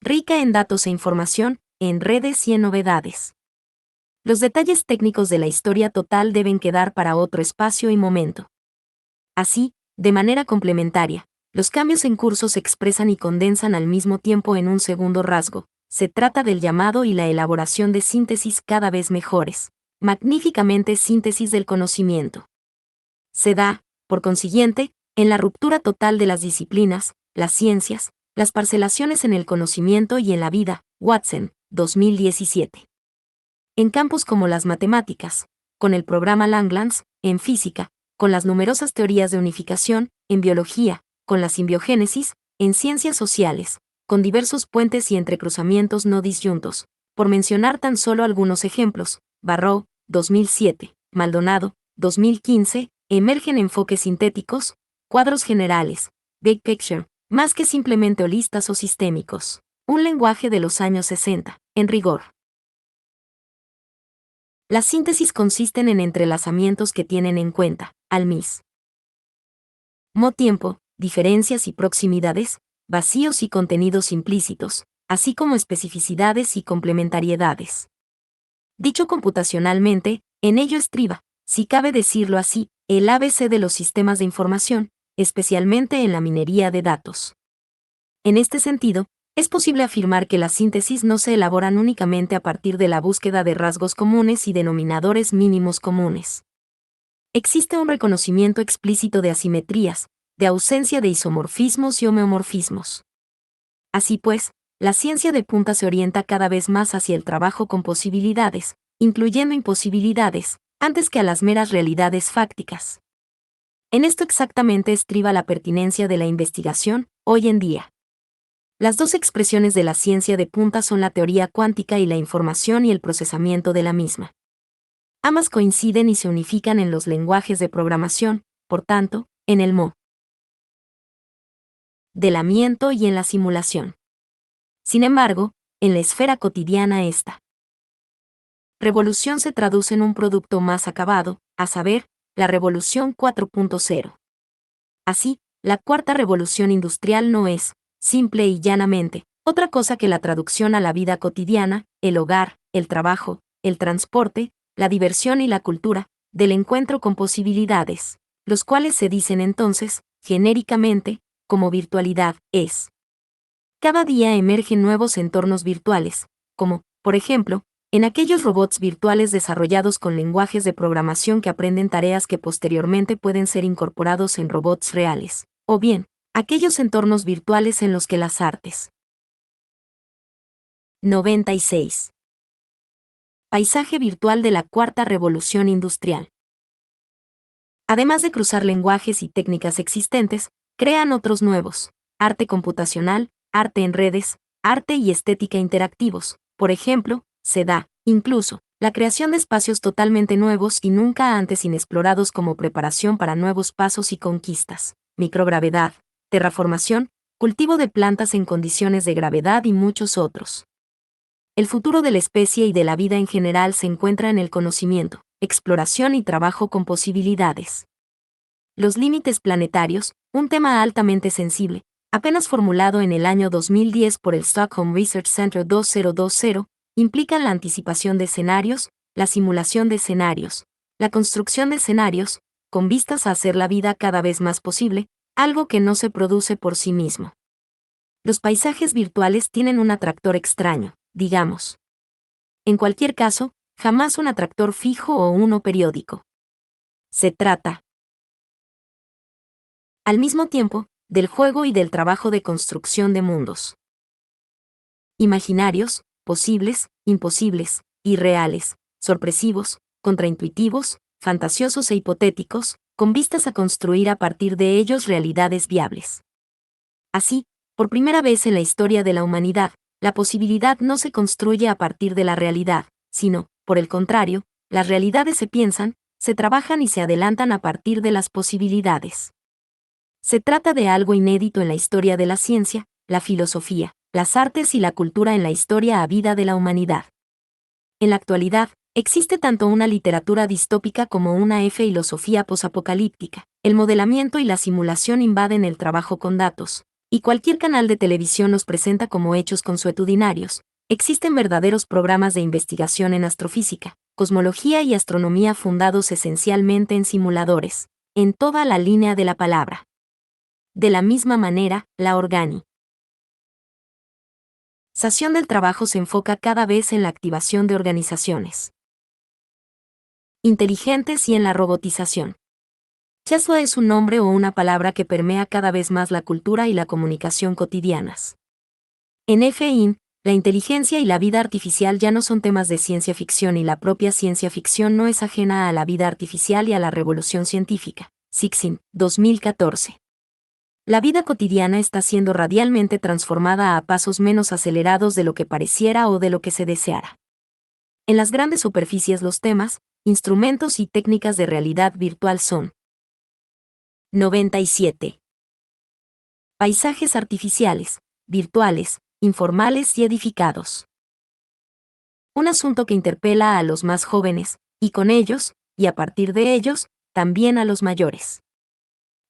[SPEAKER 1] Rica en datos e información, en redes y en novedades. Los detalles técnicos de la historia total deben quedar para otro espacio y momento. Así, de manera complementaria, los cambios en curso se expresan y condensan al mismo tiempo en un segundo rasgo. Se trata del llamado y la elaboración de síntesis cada vez mejores, magníficamente síntesis del conocimiento. Se da, por consiguiente, en la ruptura total de las disciplinas, las ciencias, las parcelaciones en el conocimiento y en la vida, Watson, 2017. En campos como las matemáticas, con el programa Langlands, en física, con las numerosas teorías de unificación, en biología, con la simbiogénesis, en ciencias sociales, con diversos puentes y entrecruzamientos no disyuntos, por mencionar tan solo algunos ejemplos, Barrow, 2007, Maldonado, 2015, emergen enfoques sintéticos, cuadros generales, big picture, más que simplemente holistas o sistémicos. Un lenguaje de los años 60, en rigor. Las síntesis consisten en entrelazamientos que tienen en cuenta, al mismo tiempo, diferencias y proximidades, vacíos y contenidos implícitos, así como especificidades y complementariedades. Dicho computacionalmente, en ello estriba, si cabe decirlo así, el ABC de los sistemas de información, especialmente en la minería de datos. En este sentido, es posible afirmar que las síntesis no se elaboran únicamente a partir de la búsqueda de rasgos comunes y denominadores mínimos comunes. Existe un reconocimiento explícito de asimetrías, de ausencia de isomorfismos y homeomorfismos. Así pues, la ciencia de punta se orienta cada vez más hacia el trabajo con posibilidades, incluyendo imposibilidades, antes que a las meras realidades fácticas. En esto exactamente estriba la pertinencia de la investigación, hoy en día. Las dos expresiones de la ciencia de punta son la teoría cuántica y la información y el procesamiento de la misma. Ambas coinciden y se unifican en los lenguajes de programación, por tanto, en el modelamiento y en la simulación. Sin embargo, en la esfera cotidiana esta revolución se traduce en un producto más acabado, a saber, la Revolución 4.0. Así, la cuarta revolución industrial no es, simple y llanamente, otra cosa que la traducción a la vida cotidiana, el hogar, el trabajo, el transporte, la diversión y la cultura, del encuentro con posibilidades, los cuales se dicen entonces, genéricamente, como virtualidad, es. Cada día emergen nuevos entornos virtuales, como, por ejemplo, en aquellos robots virtuales desarrollados con lenguajes de programación que aprenden tareas que posteriormente pueden ser incorporados en robots reales, o bien, aquellos entornos virtuales en los que las artes. 96. Paisaje virtual de la cuarta revolución industrial. Además de cruzar lenguajes y técnicas existentes, crean otros nuevos: arte computacional, arte en redes, arte y estética interactivos. Por ejemplo, se da, incluso, la creación de espacios totalmente nuevos y nunca antes inexplorados como preparación para nuevos pasos y conquistas: microgravedad, terraformación, cultivo de plantas en condiciones de gravedad y muchos otros. El futuro de la especie y de la vida en general se encuentra en el conocimiento, exploración y trabajo con posibilidades. Los límites planetarios, un tema altamente sensible, apenas formulado en el año 2010 por el Stockholm Research Center 2020, implican la anticipación de escenarios, la simulación de escenarios, la construcción de escenarios, con vistas a hacer la vida cada vez más posible, algo que no se produce por sí mismo. Los paisajes virtuales tienen un atractor extraño, digamos. En cualquier caso, jamás un atractor fijo o uno periódico. Se trata, al mismo tiempo, del juego y del trabajo de construcción de mundos imaginarios, posibles, imposibles, irreales, sorpresivos, contraintuitivos, fantasiosos e hipotéticos, con vistas a construir a partir de ellos realidades viables. Así, por primera vez en la historia de la humanidad, la posibilidad no se construye a partir de la realidad, sino, por el contrario, las realidades se piensan, se trabajan y se adelantan a partir de las posibilidades. Se trata de algo inédito en la historia de la ciencia, la filosofía, las artes y la cultura en la historia a vida de la humanidad. En la actualidad, existe tanto una literatura distópica como una filosofía posapocalíptica. El modelamiento y la simulación invaden el trabajo con datos, y cualquier canal de televisión los presenta como hechos consuetudinarios. Existen verdaderos programas de investigación en astrofísica, cosmología y astronomía fundados esencialmente en simuladores, en toda la línea de la palabra. De la misma manera, la organización del trabajo se enfoca cada vez en la activación de organizaciones inteligentes y en la robotización. Tesla es un nombre o una palabra que permea cada vez más la cultura y la comunicación cotidianas. En fin, la inteligencia y la vida artificial ya no son temas de ciencia ficción y la propia ciencia ficción no es ajena a la vida artificial y a la revolución científica. Sixin, 2014. La vida cotidiana está siendo radialmente transformada a pasos menos acelerados de lo que pareciera o de lo que se deseara. En las grandes superficies los temas, instrumentos y técnicas de realidad virtual son 97. Paisajes artificiales, virtuales, informales y edificados. Un asunto que interpela a los más jóvenes, y con ellos, y a partir de ellos, también a los mayores.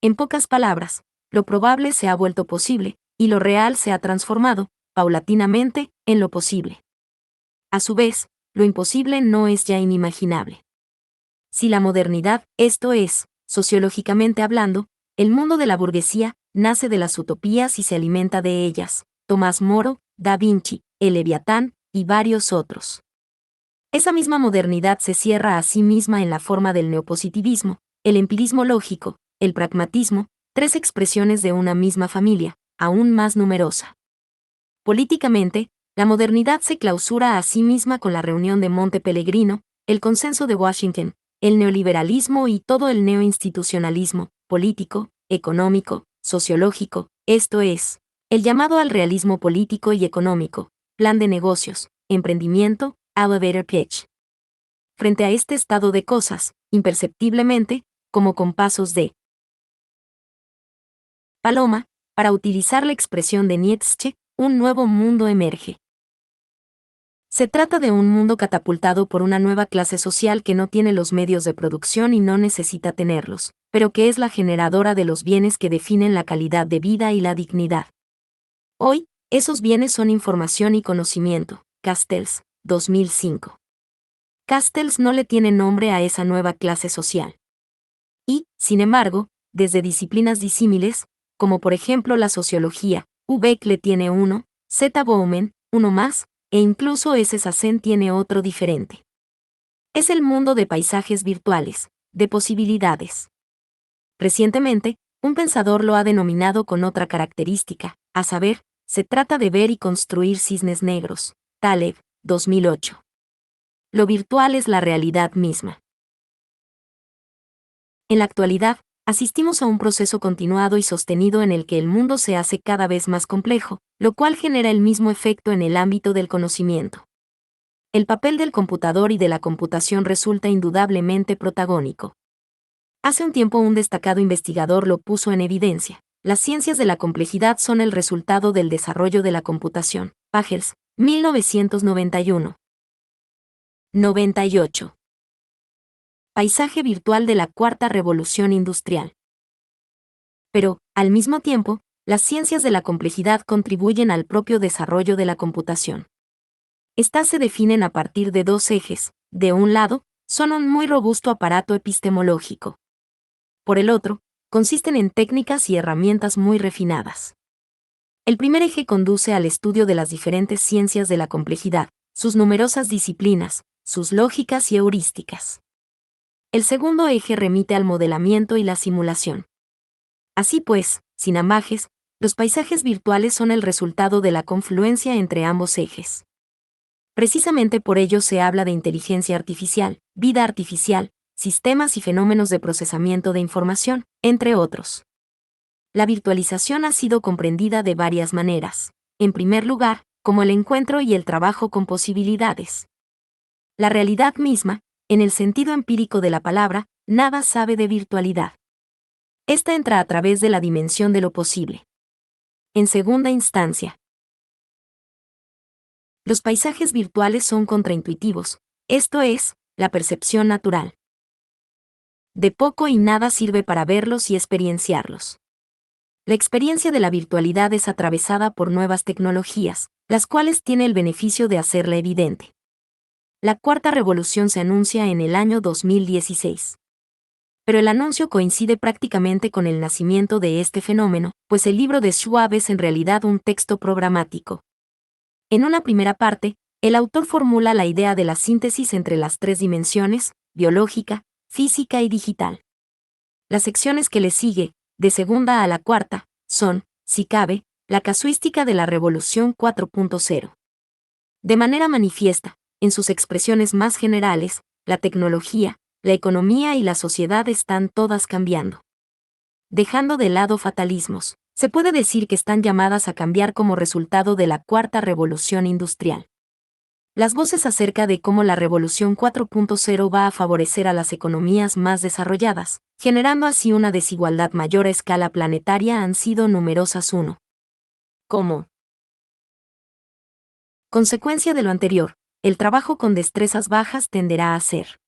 [SPEAKER 1] En pocas palabras, lo probable se ha vuelto posible, y lo real se ha transformado, paulatinamente, en lo posible. A su vez, lo imposible no es ya inimaginable. Si la modernidad, esto es, sociológicamente hablando, el mundo de la burguesía, nace de las utopías y se alimenta de ellas, Tomás Moro, Da Vinci, el Leviatán, y varios otros. Esa misma modernidad se cierra a sí misma en la forma del neopositivismo, el empirismo lógico, el pragmatismo, tres expresiones de una misma familia, aún más numerosa. Políticamente, la modernidad se clausura a sí misma con la reunión de Monte Pellegrino, el consenso de Washington, el neoliberalismo y todo el neoinstitucionalismo, político, económico, sociológico, esto es, el llamado al realismo político y económico, plan de negocios, emprendimiento, elevator pitch. Frente a este estado de cosas, imperceptiblemente, como con pasos de paloma, para utilizar la expresión de Nietzsche, un nuevo mundo emerge. Se trata de un mundo catapultado por una nueva clase social que no tiene los medios de producción y no necesita tenerlos, pero que es la generadora de los bienes que definen la calidad de vida y la dignidad. Hoy, esos bienes son información y conocimiento. Castells, 2005. Castells no le tiene nombre a esa nueva clase social. Y, sin embargo, desde disciplinas disímiles, como por ejemplo la sociología, Beck le tiene uno, Z. Bowman, uno más, e incluso S. Sassen tiene otro diferente. Es el mundo de paisajes virtuales, de posibilidades. Recientemente, un pensador lo ha denominado con otra característica, a saber, se trata de ver y construir cisnes negros. Taleb, 2008. Lo virtual es la realidad misma. En la actualidad, asistimos a un proceso continuado y sostenido en el que el mundo se hace cada vez más complejo, lo cual genera el mismo efecto en el ámbito del conocimiento. El papel del computador y de la computación resulta indudablemente protagónico. Hace un tiempo un destacado investigador lo puso en evidencia. Las ciencias de la complejidad son el resultado del desarrollo de la computación. Pagels, 1991. 98. Paisaje virtual de la cuarta revolución industrial. Pero, al mismo tiempo, las ciencias de la complejidad contribuyen al propio desarrollo de la computación. Estas se definen a partir de dos ejes. De un lado, son un muy robusto aparato epistemológico. Por el otro, consisten en técnicas y herramientas muy refinadas. El primer eje conduce al estudio de las diferentes ciencias de la complejidad, sus numerosas disciplinas, sus lógicas y heurísticas. El segundo eje remite al modelamiento y la simulación. Así pues, sin amajes, los paisajes virtuales son el resultado de la confluencia entre ambos ejes. Precisamente por ello se habla de inteligencia artificial, vida artificial, sistemas y fenómenos de procesamiento de información, entre otros. La virtualización ha sido comprendida de varias maneras. En primer lugar, como el encuentro y el trabajo con posibilidades. La realidad misma, en el sentido empírico de la palabra, nada sabe de virtualidad. Esta entra a través de la dimensión de lo posible. En segunda instancia, los paisajes virtuales son contraintuitivos, esto es, la percepción natural. De poco y nada sirve para verlos y experienciarlos. La experiencia de la virtualidad es atravesada por nuevas tecnologías, las cuales tienen el beneficio de hacerla evidente. La cuarta revolución se anuncia en el año 2016. Pero el anuncio coincide prácticamente con el nacimiento de este fenómeno, pues el libro de Schwab es en realidad un texto programático. En una primera parte, el autor formula la idea de la síntesis entre las tres dimensiones, biológica, física y digital. Las secciones que le sigue, de segunda a la cuarta, son, si cabe, la casuística de la Revolución 4.0. De manera manifiesta, en sus expresiones más generales, la tecnología, la economía y la sociedad están todas cambiando. Dejando de lado fatalismos, se puede decir que están llamadas a cambiar como resultado de la cuarta revolución industrial. Las voces acerca de cómo la revolución 4.0 va a favorecer a las economías más desarrolladas, generando así una desigualdad mayor a escala planetaria, han sido numerosas. 1. Como consecuencia de lo anterior, el trabajo con destrezas bajas tenderá a ser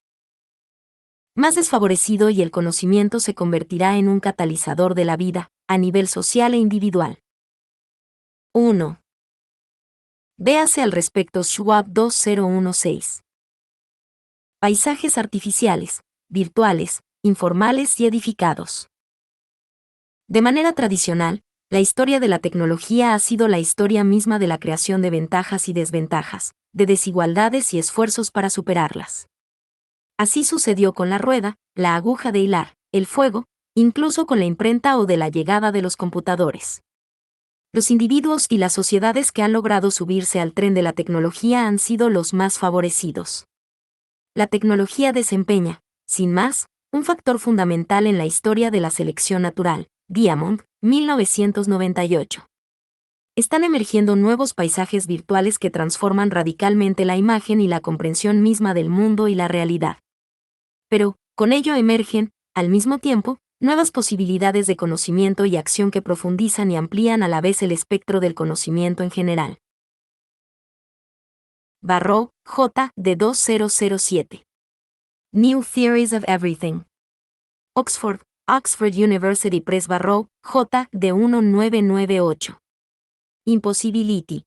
[SPEAKER 1] más desfavorecido y el conocimiento se convertirá en un catalizador de la vida, a nivel social e individual. 1. Véase al respecto Schwab 2016. Paisajes artificiales, virtuales, informales y edificados. De manera tradicional, la historia de la tecnología ha sido la historia misma de la creación de ventajas y desventajas, de desigualdades y esfuerzos para superarlas. Así sucedió con la rueda, la aguja de hilar, el fuego, incluso con la imprenta o de la llegada de los computadores. Los individuos y las sociedades que han logrado subirse al tren de la tecnología han sido los más favorecidos. La tecnología desempeña, sin más, un factor fundamental en la historia de la selección natural. Diamond, 1998. Están emergiendo nuevos paisajes virtuales que transforman radicalmente la imagen y la comprensión misma del mundo y la realidad. Pero, con ello emergen, al mismo tiempo, nuevas posibilidades de conocimiento y acción que profundizan y amplían a la vez el espectro del conocimiento en general. Barrow, J. de 2007. New Theories of Everything. Oxford, Oxford University Press. Barrow, J. de 1998. Impossibility.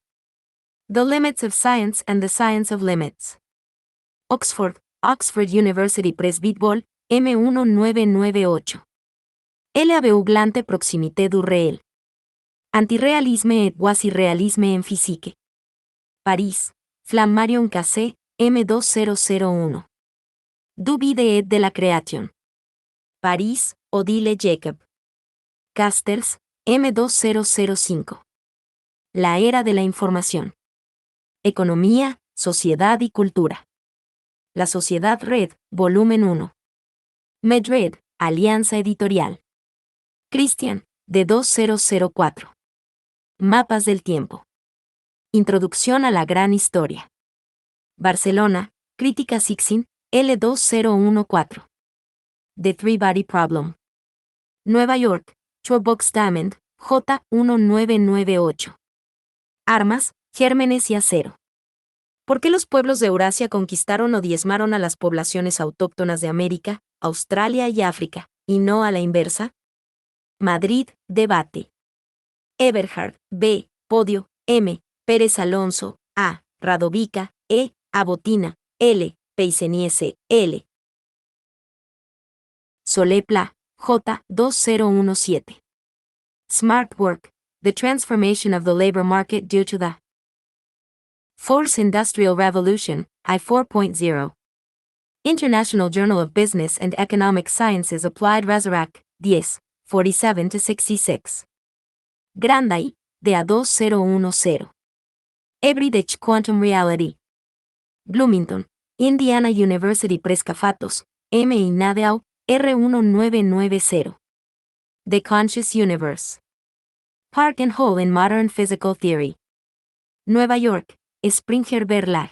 [SPEAKER 1] The Limits of Science and the Science of Limits. Oxford, Oxford University Press. Bitbol, M1998. L'aveuglante proximité du réel. Antirealisme et quasi-realisme en physique. París, Flammarion Cassé, M2001. Du vide et de la création. París, Odile Jacob. Castells, M2005. La era de la información. Economía, sociedad y cultura. La Sociedad Red, volumen 1. Medred, Alianza Editorial. Christian, de 2004. Mapas del tiempo. Introducción a la gran historia. Barcelona, Crítica Sixin, L2014. The Three-Body Problem. Nueva York, Box Diamond, J1998. Armas, gérmenes y acero. ¿Por qué los pueblos de Eurasia conquistaron o diezmaron a las poblaciones autóctonas de América, Australia y África, y no a la inversa? Madrid, debate. Eberhard, B., Podio, M., Pérez Alonso, A., Radovica, E., Abotina, L., Peiseniese, L. Solepla, J. 2017. Smart Work, The Transformation of the Labor Market Due to the Fourth Industrial Revolution, I 4.0. International Journal of Business and Economic Sciences Applied Resurrect, 10, 47-66. Grandai, de A 2010. Everyday Quantum Reality. Bloomington, Indiana University Press. Cafatos, M. y Nadeau, R1990. The Conscious Universe. Park and Hole in Modern Physical Theory. Nueva York, Springer Verlag.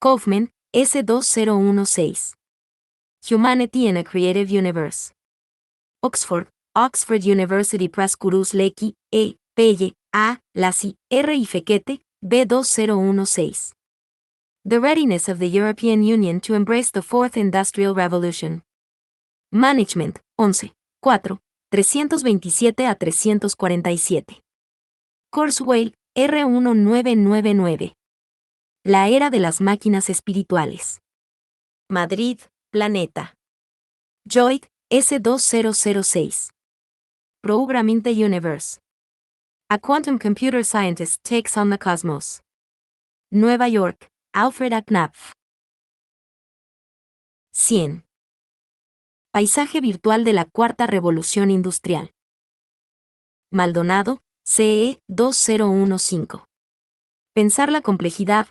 [SPEAKER 1] Kaufman, S2016. Humanity in a Creative Universe. Oxford, Oxford University Press. Kurus-Lecky, E. Pelle, A. Lassi, R. y Fekete, B2016. The Readiness of the European Union to Embrace the Fourth Industrial Revolution. Management, 11, 4, 327 a 347. Kurzweil, R1999. La era de las máquinas espirituales. Madrid, Planeta. Joyd, S2006. Programming the Universe. A Quantum Computer Scientist Takes on the Cosmos. Nueva York, Alfred A. Knopf. 100. Paisaje virtual de la Cuarta Revolución Industrial. Maldonado, CE 2015. Pensar la complejidad,